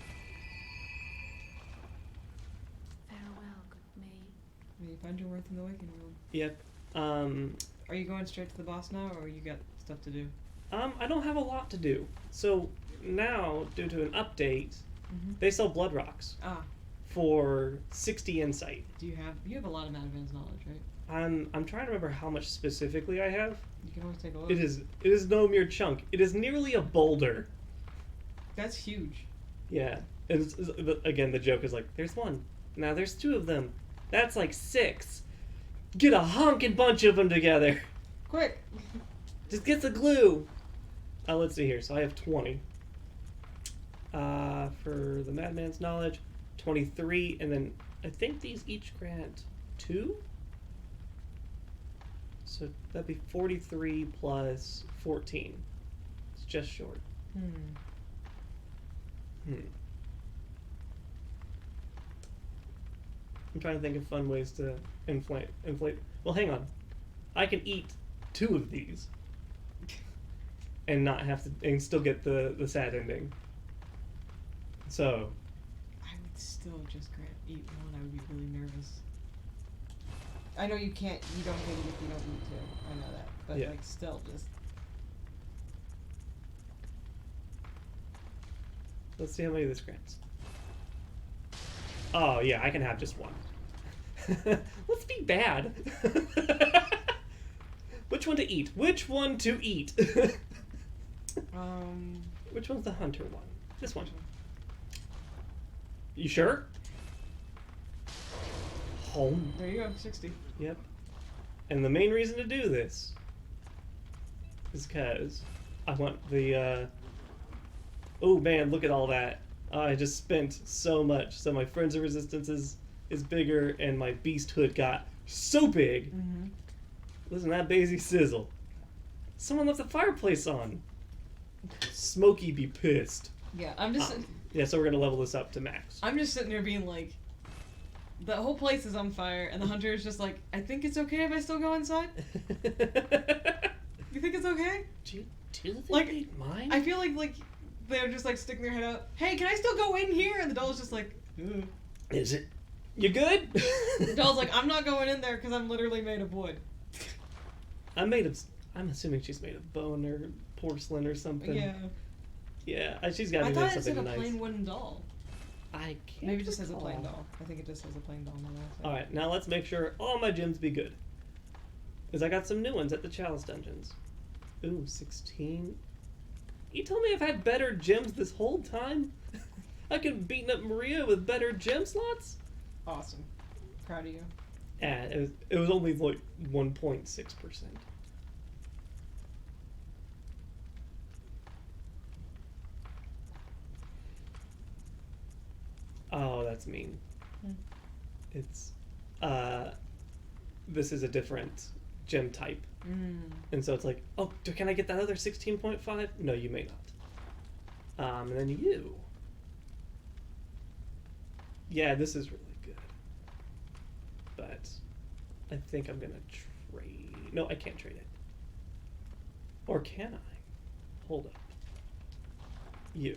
Farewell, good maid. You find your worth in the waking world. Yep. Are you going straight to the boss now, or you got stuff to do? I don't have a lot to do. So now, due to an update, Mm-hmm. they sell blood rocks Ah, for 60 insight. you have a lot of Mad Advanced knowledge, right? I'm trying to remember how much specifically I have. You can always take a look. It is no mere chunk. It is nearly a boulder. That's huge. Yeah. Again, the joke is like, there's one. Now there's two of them. That's like 6. Get a honkin' bunch of them together. Quick! Just get the glue. Let's see here. So I have 20. For the Madman's Knowledge, 23, and then I think these each grant 2? So that'd be 43 plus 14. It's just short. I'm trying to think of fun ways to inflate. Well, hang on. I can eat 2 of these and not have to, and still get the sad ending. So, I would still just eat one. I would be really nervous. I know you don't get it if you don't eat 2. I know that. But, Yeah. like, still just... let's see how many this grants. Oh, yeah, I can have just 1. Let's be bad. Which one to eat? Which one to eat? Which one's the hunter one? This one. You sure? Home. There you go, 60. Yep. And the main reason to do this is because I want the, oh man, look at all that. I just spent so much. So my Friends of Resistance is bigger, and my Beast Hood got so big. Mm-hmm. Listen to that bassy sizzle. Someone left the fireplace on. Smokey be pissed. Yeah, I'm just... Yeah, so we're gonna level this up to max. I'm just sitting there being like... The whole place is on fire, and the hunter is just like, I think it's okay if I still go inside? You think it's okay? Do you think Like, they mind? I feel like they're just like sticking their head out. Hey, can I still go in here? And the doll's just like, ugh. Is it? You good? The doll's like, I'm not going in there because I'm literally made of wood. I'm assuming she's made of bone or porcelain or something. Yeah. Yeah, she's got to I be thought made it said a something nice. plain wooden doll. I can't. Maybe it just says a recall. plain doll. I think it just says a plain doll. Alright, now let's make sure all my gems be good. Because I got some new ones at the Chalice Dungeons. Ooh, 16. You told me I've had better gems this whole time? I could have beaten up Maria with better gem slots? Awesome. Proud of you. Yeah, it was only like 1.6%. Oh, that's mean. It's, this is a different gem type. And so it's like, oh, can I get that other 16.5? No, you may not. And then you. Yeah, this is really good. But I think I'm gonna trade. No, I can't trade it. Or can I? Hold up. You.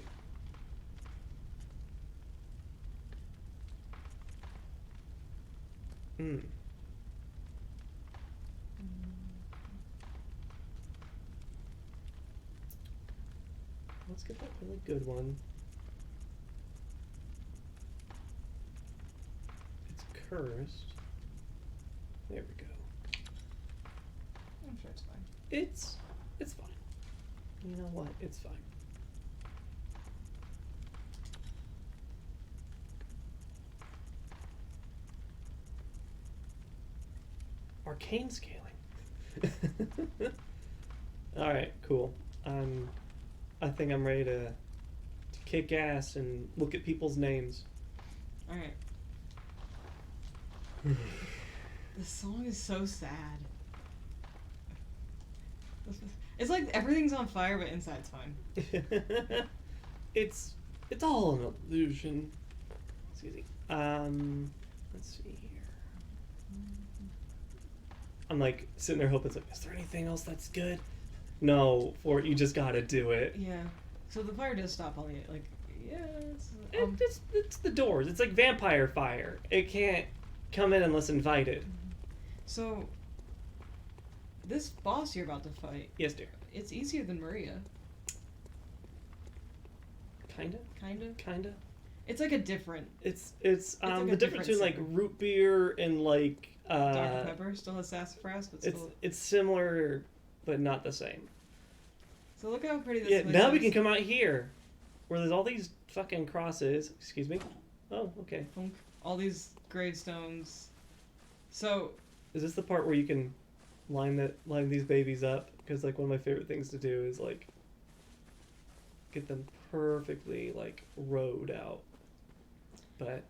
Let's get that really good one. It's cursed. There we go. It's fine. You know what? It's fine. Arcane scaling. All right, cool. I think I'm ready to kick ass and look at people's names. All right. This song is so sad. It's like everything's on fire, but inside's fine. It's all an illusion. Excuse me. Let's see here. I'm like sitting there hoping, it's like, is there anything else that's good? No, Fort, you just gotta do it. Yeah. So the fire does stop on the, like, yeah. It's the doors. It's like vampire fire. It can't come in unless invited. So, this boss you're about to fight, Yes, dear. it's easier than Maria. Kinda. Kinda. It's like a different. It's like the a difference different between like singer. root beer and like Dr. Pepper still has sassafras, but still. it's similar but not the same. So look how pretty this Yeah, place now is. we can come out here where there's all these fucking crosses. Excuse me. Oh, okay. Funk. All these gravestones. So, Is this the part where you can line these babies up? Because like one of my favorite things to do is like get them perfectly like rowed out. But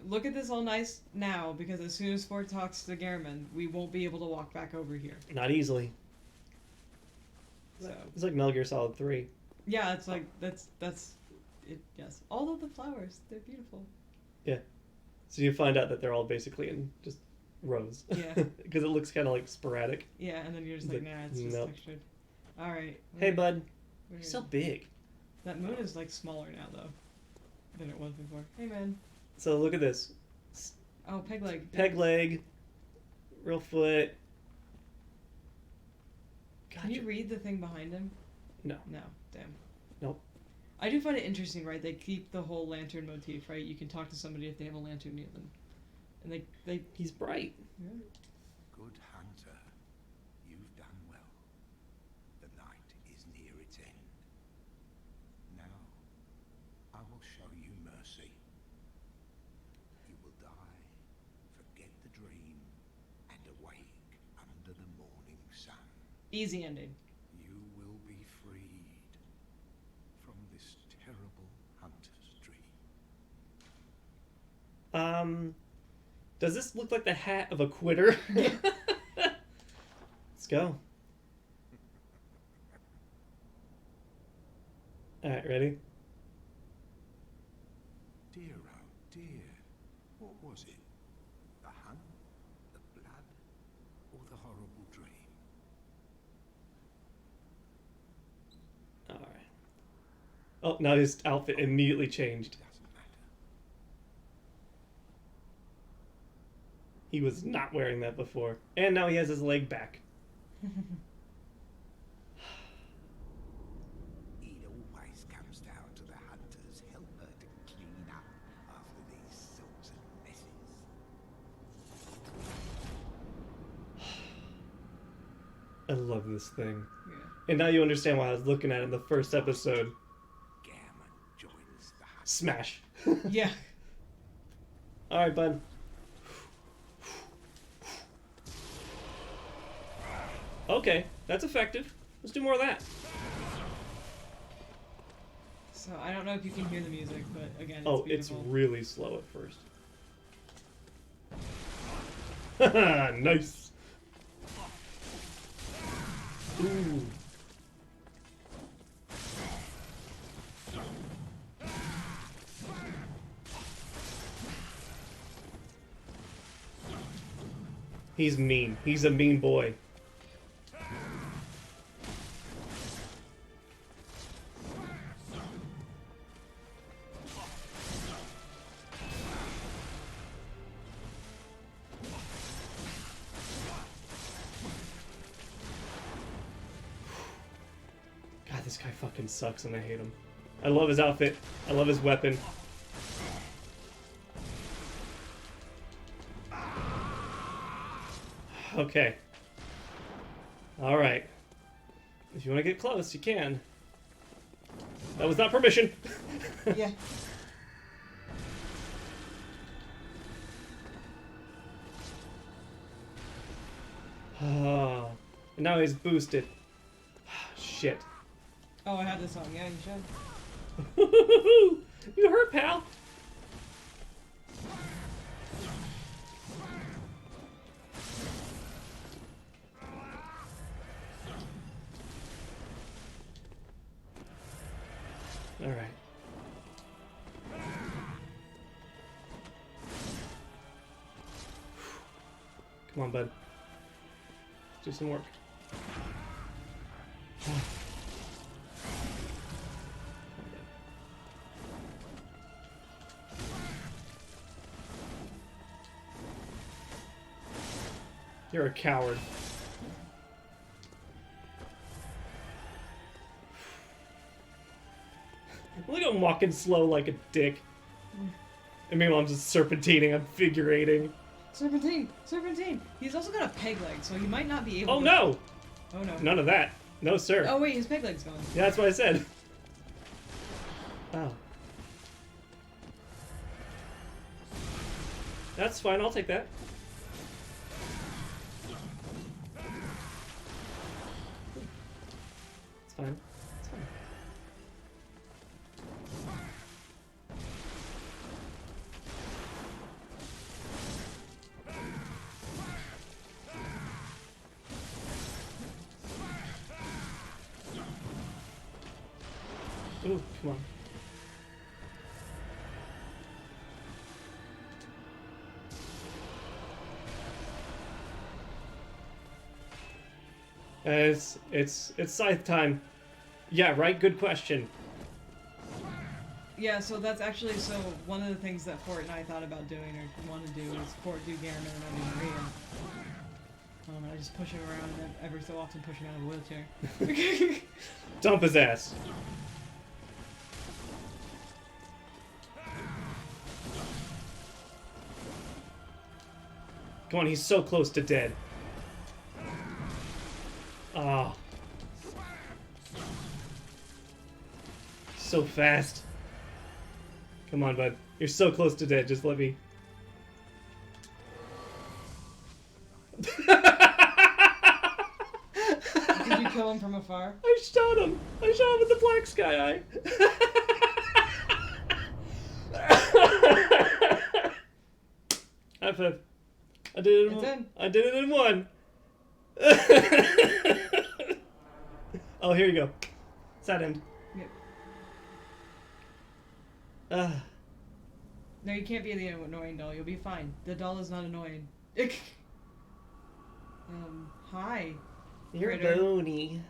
look at this all nice now, because as soon as Ford talks to Gehrman, we won't be able to walk back over here. not easily. So It's like Metal Gear Solid 3. yeah, it's like that's it. Yes, all of the flowers, they're beautiful. So you find out that they're all basically in just rows. Yeah. Because it looks kind of like sporadic. Yeah, and then you're just It's like, like, nah, it's just nope. textured. All right. Hey, bud. we're You're good. so big. That moon is like smaller now though than it was before. Hey man. So look at this. Oh, peg leg. Peg leg. Real foot. Can you read the thing behind him? No. No. Damn. Nope. I do find it interesting, right? They keep the whole lantern motif, right? You can talk to somebody if they have a lantern near them, and they. He's bright. Yeah. Good hunter, you've done well. The night is near its end. Now, I will show you mercy. You will die, forget the dream, and awake under the morning sun. Easy ending. You will be freed from this terrible hunter's dream. Does this look like the hat of a quitter? Let's go. Alright, ready? Dear, oh dear, what was it? The hunt, the blood, or the horrible dream? Alright. Oh, now his outfit immediately changed. Doesn't matter. He was not wearing that before. And now he has his leg back. It always comes down to the hunter's helper to clean up after these sorts of messes. I love this thing. Yeah. And now you understand why I was looking at it in the first episode. Gehrman joins the hunt. Smash. Yeah. Alright, bud. Okay, that's effective. Let's do more of that. So I don't know if you can hear the music, but again, it's Oh, it's beautiful. really slow at first. Nice. Ooh. He's mean. He's a mean boy. God, this guy fucking sucks and I hate him. I love his outfit. I love his weapon. Okay. Alright. If you want to get close, you can. That was not permission. Yeah. And now he's boosted. Shit. Oh, I have this on. Yeah, you should. You hurt, pal. All right. Come on, bud. Do some work. You're a coward. Look at him walking slow like a dick. And meanwhile, I'm just serpentining, I'm figure eighting. Serpentine! Serpentine! He's also got a peg leg, so he might not be able Oh to... no! Oh no. None of that. No, sir. Oh wait, his peg leg's gone. Yeah, that's what I said. Oh. That's fine, I'll take that. It's fine. It's fine. Ooh, come on. It's scythe time. Yeah, right? Good question. Yeah, so that's actually, so one of the things that Fort and I thought about doing, or want to do, is Fort do Garamond and I do Maria. I just push him around and every so often push him out of a wheelchair. Dump his ass. Come on, he's so close to dead. Oh. So fast. Come on, bud. You're so close to dead. Just let me... Did you kill him from afar? I shot him. I shot him with the black sky eye. High five. I did it. It's in. I did it in one. Oh, here you go. Side end. Yep. No, you can't be the annoying doll. You'll be fine. The doll is not annoying. Hi. You're Critter. bony.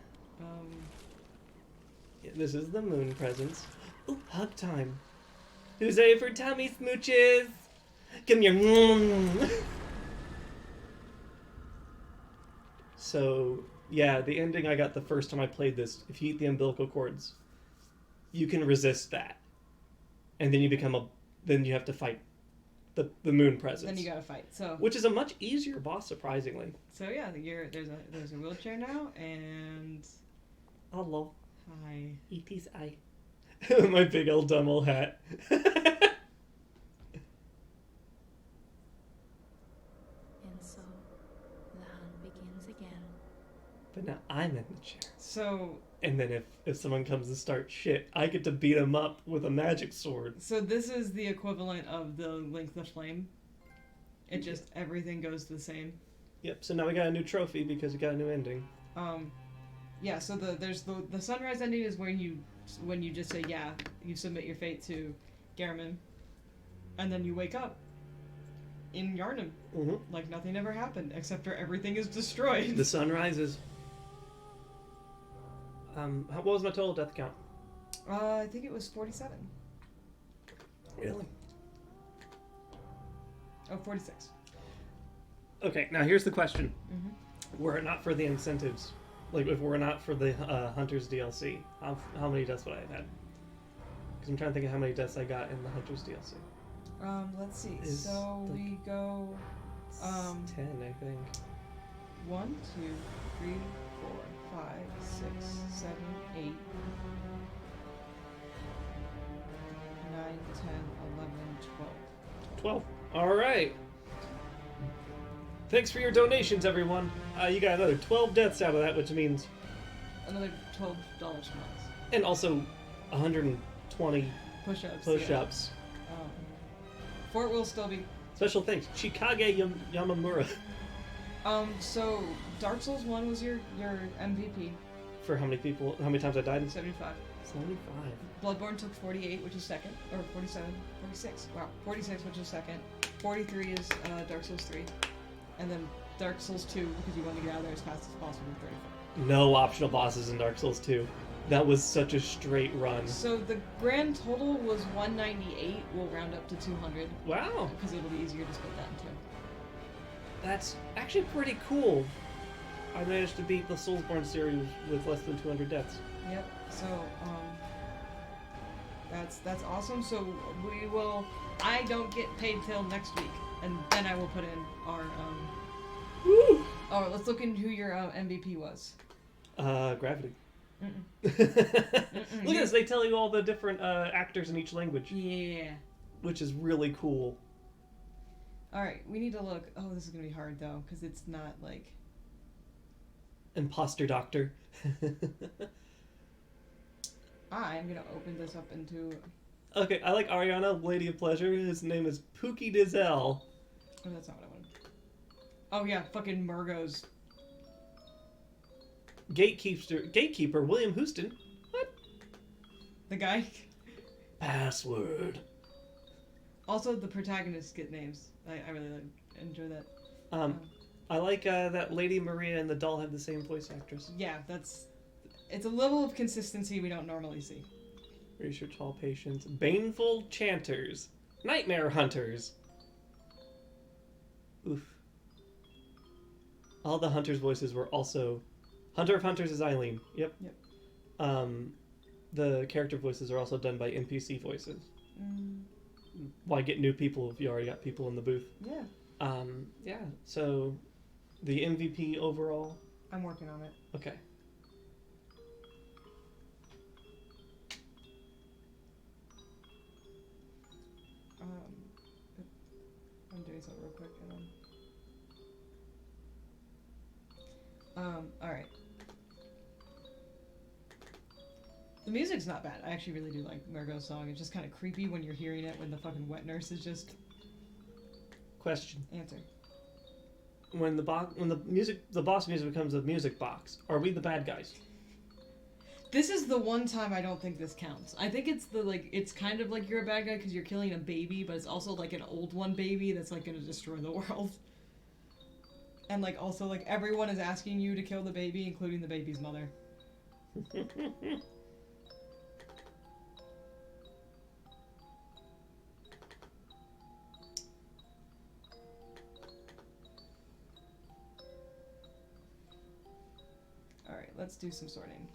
Yeah, This is the moon presence. Ooh, hug time. Who's ready for tummy smooches? Come here. So, yeah, the ending I got the first time I played this, if you eat the umbilical cords, you can resist that. And then you become then you have to fight the moon presence. Then you gotta fight. So. Which is a much easier boss, surprisingly. So yeah, there's a wheelchair now, and. Hello. Hi. E.T.'s eye. My big old dumb old hat. And so the hunt begins again. But now I'm in the chair. So. And then if someone comes to start shit, I get to beat him up with a magic sword. So this is the equivalent of the Link the Flame. It just, everything goes the same. Yep, so now we got a new trophy because we got a new ending. Yeah, so there's the sunrise ending is when you just say, yeah, you submit your fate to Garamond, and then you wake up in Yharnam. Mm-hmm. Like nothing ever happened, except for everything is destroyed. The sun rises. What was my total death count? I think it was 47. Really? Oh, 46. Okay, now here's the question. Mm-hmm. Were it not for the incentives, like if we're not for the Hunters DLC, how many deaths would I have had? Because I'm trying to think of how many deaths I got in the Hunters DLC. Let's see. Is, So like, we go. 10, I think. 1, 2, 3, 4, 5, 6, 7, 8, 9, 10, 11, 12. 12. All right. Thanks for your donations, everyone. You got another 12 deaths out of that, which means... Another $12 from us. And also 120 Push-ups. push-ups. Yeah. Fort will still be... Special thanks, Chikage Yamamura. So Dark Souls 1 was your MVP. For how many times I died? 75. 75. Bloodborne took 48, which is second. Or 47. 46. Wow. 46, which is second. 43 is Dark Souls 3. And then Dark Souls 2, because you wanted to get out of there as fast as possible, 34. No optional bosses in Dark Souls 2. That was such a straight run. So the grand total was 198. We'll round up to 200. Wow. Because it'll be easier to split that in two. That's actually pretty cool. I managed to beat the Soulsborne series with less than 200 deaths. Yep. So that's awesome. So we will. I don't get paid till next week, and then I will put in our. Woo! Oh, let's look into who your MVP was. Gravity. Mm-mm. Look at this. They tell you all the different actors in each language. Yeah. Which is really cool. All right, we need to look. Oh, this is gonna be hard though, because it's not like. Imposter Doctor. I'm gonna open this up into. Okay, I like Ariana, Lady of Pleasure. His name is Pookie Dizel. Oh, that's not what I wanted. Oh yeah, fucking Murgo's. Gatekeeper William Houston. What? The guy. Password. Also, the protagonists get names. I really enjoy that. I like that Lady Maria and the doll have the same voice actress. Yeah, it's a level of consistency we don't normally see. Research Hall patients. Baneful Chanters. Nightmare Hunters. Oof. All the Hunters' voices were also... Hunter of Hunters is Eileen. Yep. The character voices are also done by NPC voices. Why get new people if you already got people in the booth? Yeah. Yeah, so the MVP overall? I'm working on it. Okay. I'm doing something real quick and then... alright. The music's not bad. I actually really do like Margot's song. It's just kind of creepy when you're hearing it when the fucking wet nurse is just... Question. Answer. When the boss music becomes a music box, are we the bad guys? This is the one time I don't think this counts. I think it's it's kind of like you're a bad guy because you're killing a baby, but it's also like an old one baby that's like gonna destroy the world. And like also like everyone is asking you to kill the baby, including the baby's mother. Alright, let's do some sorting.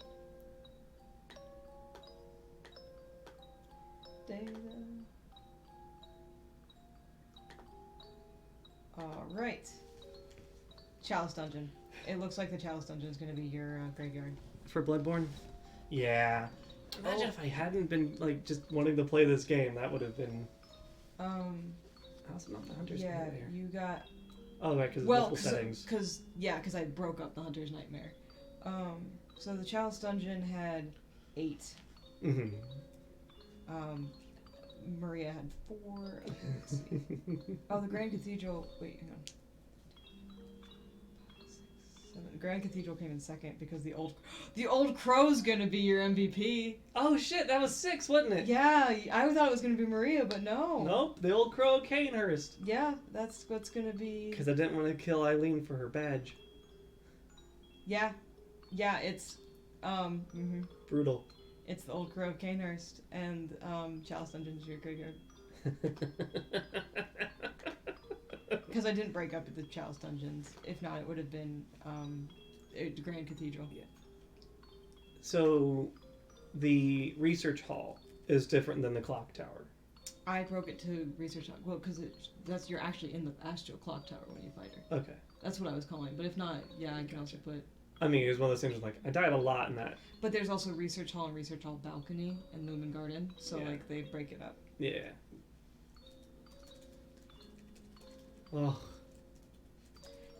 Data. Alright. Chalice Dungeon. It looks like the Chalice Dungeon is going to be your graveyard. For Bloodborne? Yeah. Imagine if I hadn't been, like, just wanting to play this game. That would have been... How's not the Hunter's yeah, Nightmare? you got... Oh, right, because multiple settings. Because I broke up the Hunter's Nightmare. So the Chalice Dungeon had 8. Mm-hmm. Maria had 4. Okay, let's see. Oh, the Grand Cathedral... Wait, hang on. 7. The Grand Cathedral came in second because the old Crow's gonna be your MVP. Oh shit, that was 6, wasn't it? Yeah, I thought it was gonna be Maria, but no. Nope, the old Crow Canehurst. Yeah, that's what's gonna be. Because I didn't want to kill Eileen for her badge. Yeah, it's Brutal. It's the old Crow of Canehurst, and Chalice Dungeon's your graveyard. Because I didn't break up the Chalice Dungeons. If not, it would have been Grand Cathedral. Yeah. So, the Research Hall is different than the Clock Tower. I broke it to Research Hall. Well, because you're actually in the Astral Clock Tower when you fight her. Okay. That's what I was calling. But if not, yeah, I can also put. I mean, it was one of those things where, like, I died a lot in that. But there's also research hall and research hall balcony and Lumen Garden, so Yeah. like they break it up. Yeah. Oh.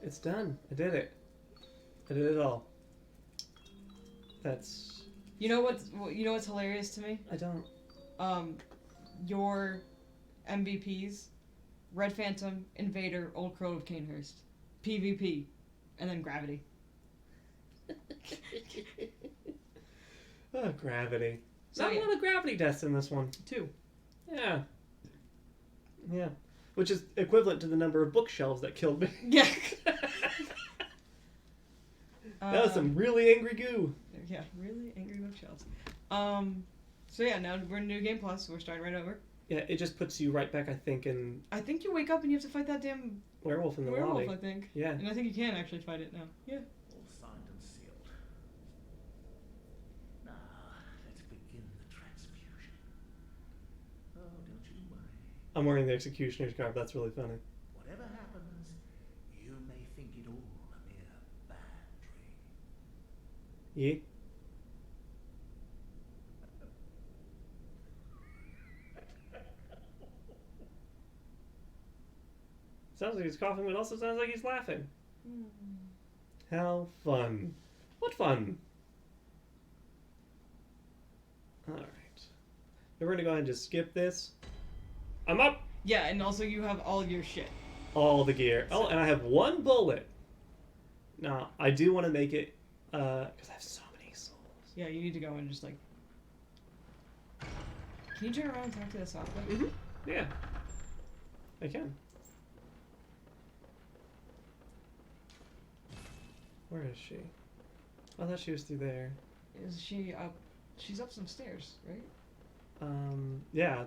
It's done. I did it. I did it all. That's... You know what's hilarious to me? I don't... Your MVPs, Red Phantom, Invader, Old Crow of Canehurst, PvP, and then Gravity. Oh, Gravity. So, Not yeah. a lot of Gravity deaths in this one. 2. Yeah. Yeah. Which is equivalent to the number of bookshelves that killed me. Yeah. That was some really angry goo. Yeah, really angry bookshelves. So yeah, now we're in New Game Plus, so we're starting right over. Yeah, it just puts you right back, I think, in I think you wake up and you have to fight that damn Werewolf in the werewolf, lobby. I think. Yeah. And I think you can actually fight it now. Yeah. All signed and sealed. Now, let's begin the transfusion. Oh, don't you worry. I'm wearing the Executioner's garb. That's really funny. Whatever happens, you may think it all a mere bad dream. Yeah. Sounds like he's coughing, but also sounds like he's laughing. How fun. What fun. Alright. We're going to go ahead and just skip this. I'm up! Yeah, and also you have all your shit. All the gear. Oh, and I have one bullet. Now, I do want to make it, because I have so many souls. Yeah, you need to go and just like. Can you turn around and talk to the software? Mm-hmm. Yeah. I can. Where is she? I thought she was through there. Is she up? She's up some stairs, right? Yeah.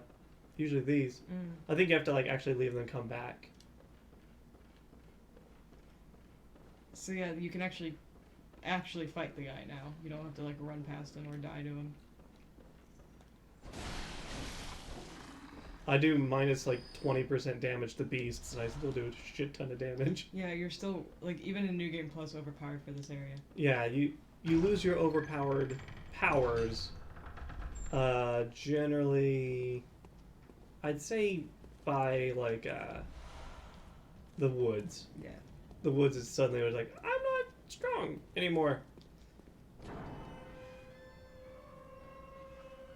Usually these. Mm. I think you have to, like, actually leave and then come back. So yeah, you can actually fight the guy now. You don't have to like run past him or die to him. I do minus, like, 20% damage to beasts, and I still do a shit ton of damage. Yeah, you're still like even in New Game Plus overpowered for this area. Yeah, you lose your overpowered powers, generally, I'd say by, like, the woods. Yeah. The woods is suddenly like, I'm not strong anymore.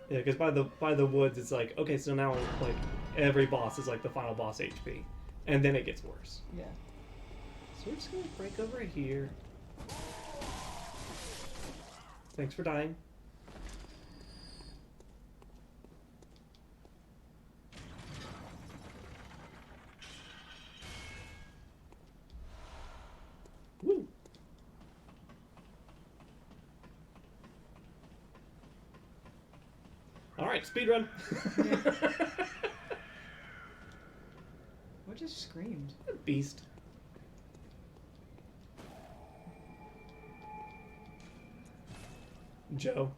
Yeah, because by the woods, it's like, okay, so now, like, every boss is, like, the final boss HP. And then it gets worse. Yeah. So we're just gonna break over here. Thanks for dying. Woo! Alright, speedrun! What just screamed? Beast. Joe.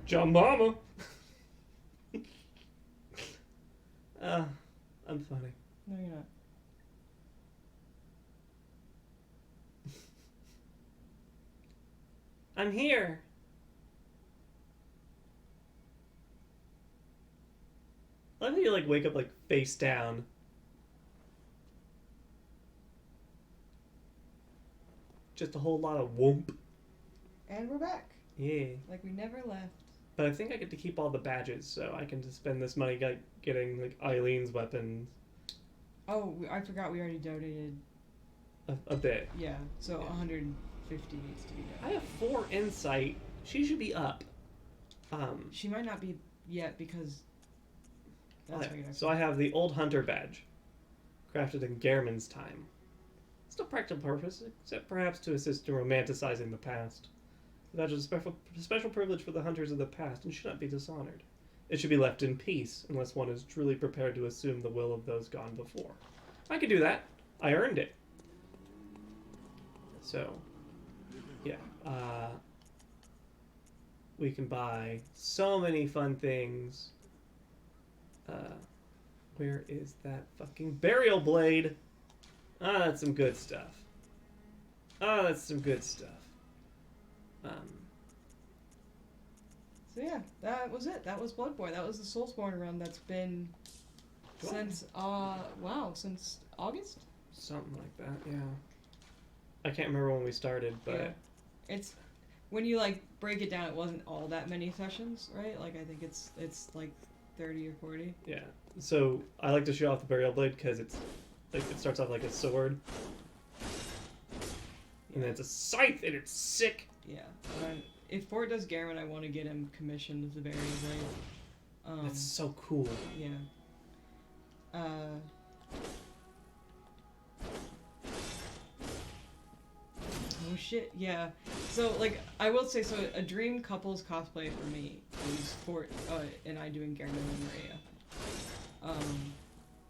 John Mama! I'm funny. No, you're not. I'm here! I love how you, like, wake up, like, face down. Just a whole lot of whoomp. And we're back. Yeah. Like we never left. But I think I get to keep all the badges, so I can just spend this money getting, like, Eileen's weapons Oh, I forgot we already donated. a bit. Yeah, so Yeah. 150 needs to be I done. have 4 insight. She should be up. She might not be yet because that's Okay, regular. so I have the Old Hunter badge, crafted in Gehrman's time. It's no practical purpose, except perhaps to assist in romanticizing the past. The badge is a special privilege for the hunters of the past and should not be dishonored. It should be left in peace, unless one is truly prepared to assume the will of those gone before. I could do that. I earned it. So, yeah. We can buy so many fun things. Where is that fucking burial blade? Ah, that's some good stuff. Ah, that's some good stuff. So yeah, that was it. That was Bloodborne. That was the Soulsborne run that's been since since August. Something like that, yeah. I can't remember when we started, but Yeah. It's when you like break it down, it wasn't all that many sessions, right? Like I think it's like 30 or 40. yeah. So I like to show off the burial blade because it's like it starts off like a sword, and then it's a scythe, and it's sick. Yeah. If Ford does Garin, I want to get him commissioned as the burial blade. That's so cool. Yeah. Oh shit, yeah. So, like, I will say, so a dream couples cosplay for me is Fort, and I doing Garen and Maria.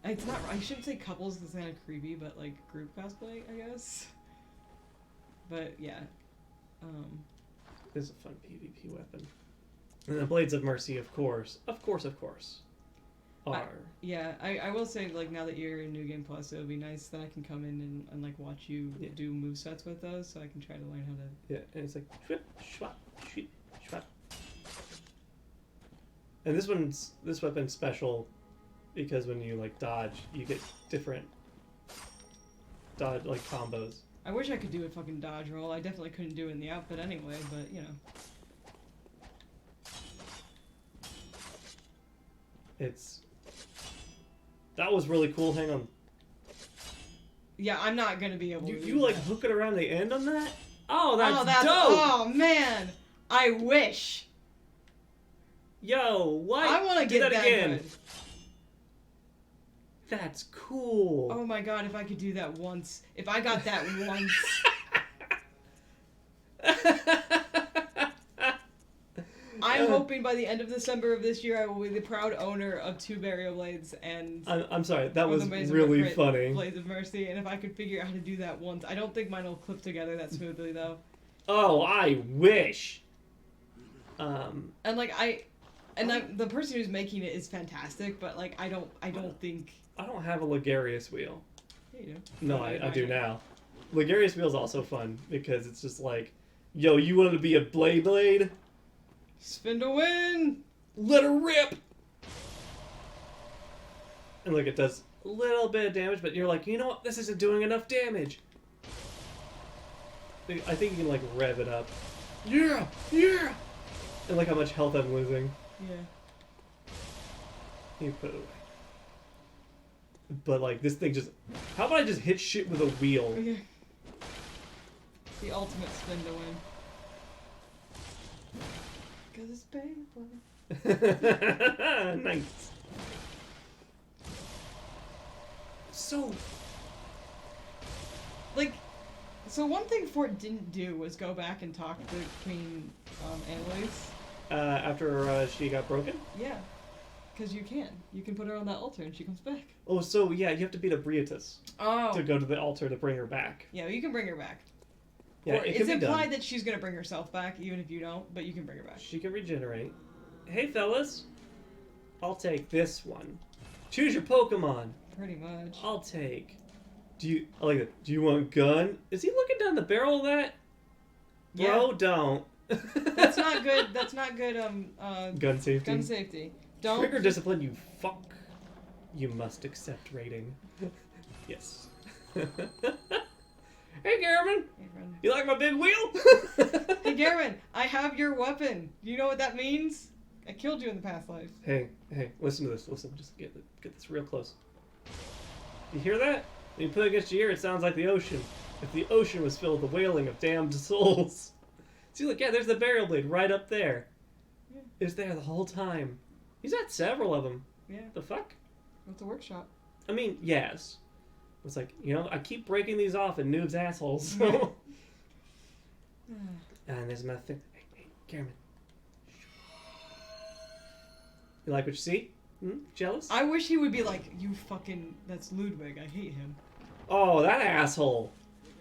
It's not, I shouldn't say couples, it's kind of creepy, but, like, group cosplay, I guess. But, yeah. This is a fun PvP weapon. And the Blades of Mercy, of course, are. I will say, like, now that you're in New Game Plus, it would be nice that I can come in and like, watch you do movesets with those, so I can try to learn how to... Yeah, and it's like, shwip, shwap, shwip, shwap. And this weapon's special because when you, like, dodge, you get different dodge, like, combos. I wish I could do a fucking dodge roll. I definitely couldn't do it in the outfit anyway, but, you know. That was really cool. Hang on. Yeah, I'm not gonna be able to do You like that. hook it around the end on that? Oh, that's dope! Oh, man! I wish! Yo, what? I want to Do get that again. good. That's cool. Oh my god, if I could do that once. If I got that once. I'm hoping by the end of December of this year I will be the proud owner of 2 burial blades and... I'm sorry, that was Blades really funny. Blades of Mercy, and if I could figure out how to do that once. I don't think mine will clip together that smoothly, though. Oh, I wish. And like the person who's making it is fantastic, but like I don't think... I don't have a Ligarius wheel. Yeah, you do. No, I do now. Ligarius wheel's also fun because it's just like, yo, you wanted to be a blade? Spin to win! Let her rip! And like it does a little bit of damage, but you're like, you know what? This isn't doing enough damage. I think you can like rev it up. Yeah! Yeah! And like how much health I'm losing. Yeah. You put it away. But like this thing just... How about I just hit shit with a wheel? Okay. The ultimate spin to win. Cause it's painful. Nice. So... Like, so one thing Fort didn't do was go back and talk to Queen Annalise. After she got broken? Yeah. Because you can. You can put her on that altar and she comes back. Oh, so yeah, you have to beat a Briatus Oh. to go to the altar to bring her back. Yeah, you can bring her back. Yeah, Or it it's can be implied done. that she's gonna bring herself back, even if you don't, but you can bring her back. She can regenerate. Hey, fellas. I'll take this one. Choose your Pokemon. Pretty much. I'll take... I like that. Do you want gun? Is he looking down the barrel of that? Bro, don't. That's not good. That's not good. Gun safety. Gun safety. Don't. Trigger discipline, you fuck. You must accept rating. Yes. Hey, Garmin. Hey, friend. You like my big wheel? Hey, Garen, I have your weapon. You know what that means? I killed you in the past life. Hey, listen to this. Listen, just get this real close. You hear that? When you put it against your ear, it sounds like the ocean. If the ocean was filled with the wailing of damned souls. See, look, yeah, there's the burial blade right up there. Yeah. It was there the whole time. He's had several of them. Yeah. The fuck? With the workshop. I mean, yes. It's like, you know, I keep breaking these off in noobs' assholes. So. And there's my thing. Hey, Cameron. You like what you see? Jealous? I wish he would be like, you fucking. That's Ludwig. I hate him. Oh, that asshole.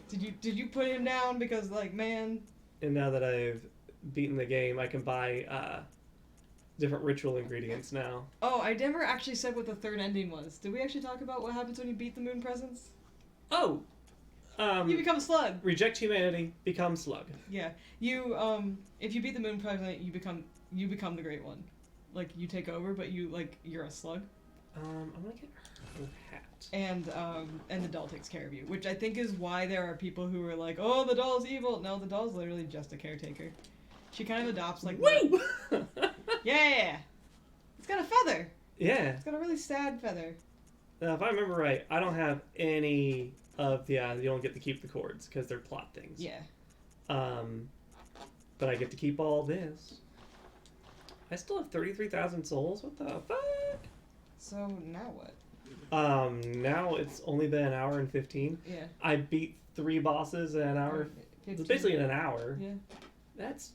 Did you put him down because like man? And now that I've beaten the game, I can buy different ritual ingredients now. Oh, I never actually said what the third ending was. Did we actually talk about what happens when you beat the moon presence? Oh! You become a slug. Reject humanity, become slug. Yeah. You if you beat the moon president, you become the great one. Like you take over, but you're a slug. I'm gonna get her hat. And the doll takes care of you, which I think is why there are people who are like, oh, the doll's evil. No, the doll's literally just a caretaker. She kind of adopts like. Woo! Yeah. It's got a feather. Yeah. It's got a really sad feather. Now, if I remember right, I don't have any of the. You don't get to keep the cords because they're plot things. Yeah. But I get to keep all this. I still have 33,000 souls. What the fuck? So now what? Now it's only been an hour and 15. Yeah. I beat 3 bosses in an hour. 15. It's basically in an hour. Yeah. That's.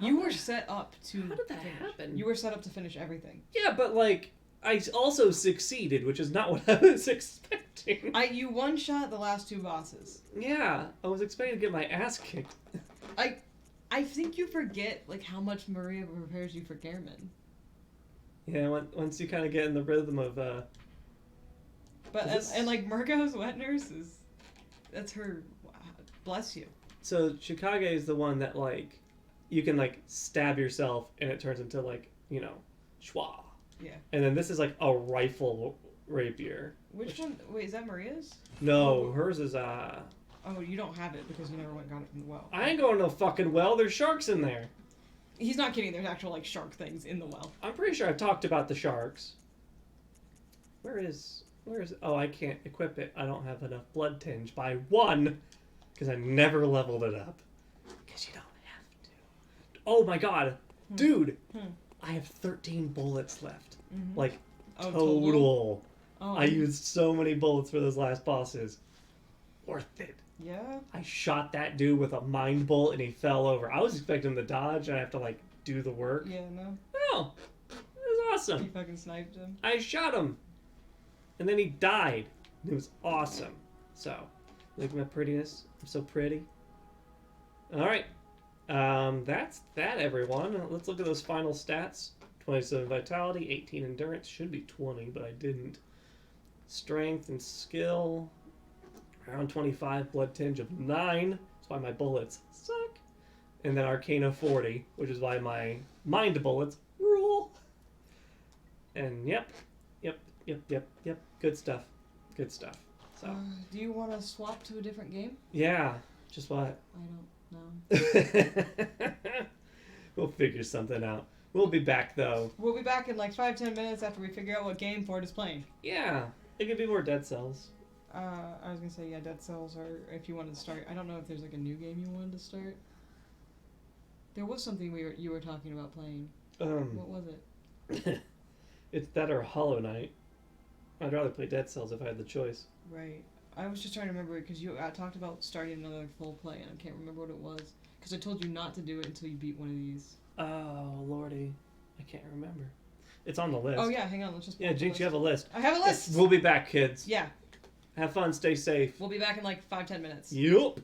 You were set up to. How did that finish. happen? You were set up to finish everything. Yeah, but like I also succeeded, which is not what I was expecting. You one-shot the last 2 bosses. Yeah, I was expecting to get my ass kicked. I think you forget like how much Maria prepares you for Gehrman. Yeah, once you kind of get in the rhythm of But and like Murgo's wet nurse that's her. Bless you. So Chikage is the one that like you can like stab yourself and it turns into like schwa. Yeah. And then this is like a rifle rapier. Which one? Wait, is that Maria's? No, hers is Oh, you don't have it because you never went and got it from the well. I ain't going to no fucking well. There's sharks in there. He's not kidding. There's actual like shark things in the well. I'm pretty sure I've talked about the sharks. Where is? Oh, I can't equip it. I don't have enough blood tinge by 1 because I never leveled it up. Because you don't have to. Oh my god, dude! I have 13 bullets left. Mm-hmm. Like total. Oh. I used so many bullets for those last bosses. Worth it. Yeah. I shot that dude with a mind bolt and he fell over. I was expecting him to dodge and I have to like do the work. Yeah, no. No. It was awesome. You fucking sniped him. I shot him. And then he died. It was awesome. So, look at my prettiness. I'm so pretty. Alright. That's that, everyone. Let's look at those final stats. 27 vitality, 18 endurance. Should be 20, but I didn't. Strength and skill. Around 25, blood tinge of 9. That's why my bullets suck. And then Arcana 40, which is why my mind bullets rule. And yep. Good stuff. Good stuff. So. Do you want to swap to a different game? Yeah. Just what? I don't know. We'll figure something out. We'll be back though. We'll be back in like 5-10 minutes after we figure out what game Ford is playing. Yeah. It could be more Dead Cells. I was gonna say Dead Cells, or if you wanted to start. I don't know if there's like a new game you wanted to start. There was something you were talking about playing. What was it? It's that or Hollow Knight. I'd rather play Dead Cells if I had the choice. Right. I was just trying to remember because you talked about starting another full play, and I can't remember what it was. Because I told you not to do it until you beat one of these. Oh, lordy. I can't remember. It's on the list. Oh, yeah, hang on. Let's just Yeah, Jynx, you have a list. I have a list! We'll be back, kids. Yeah. Have fun. Stay safe. We'll be back in like 5-10 minutes. Yup.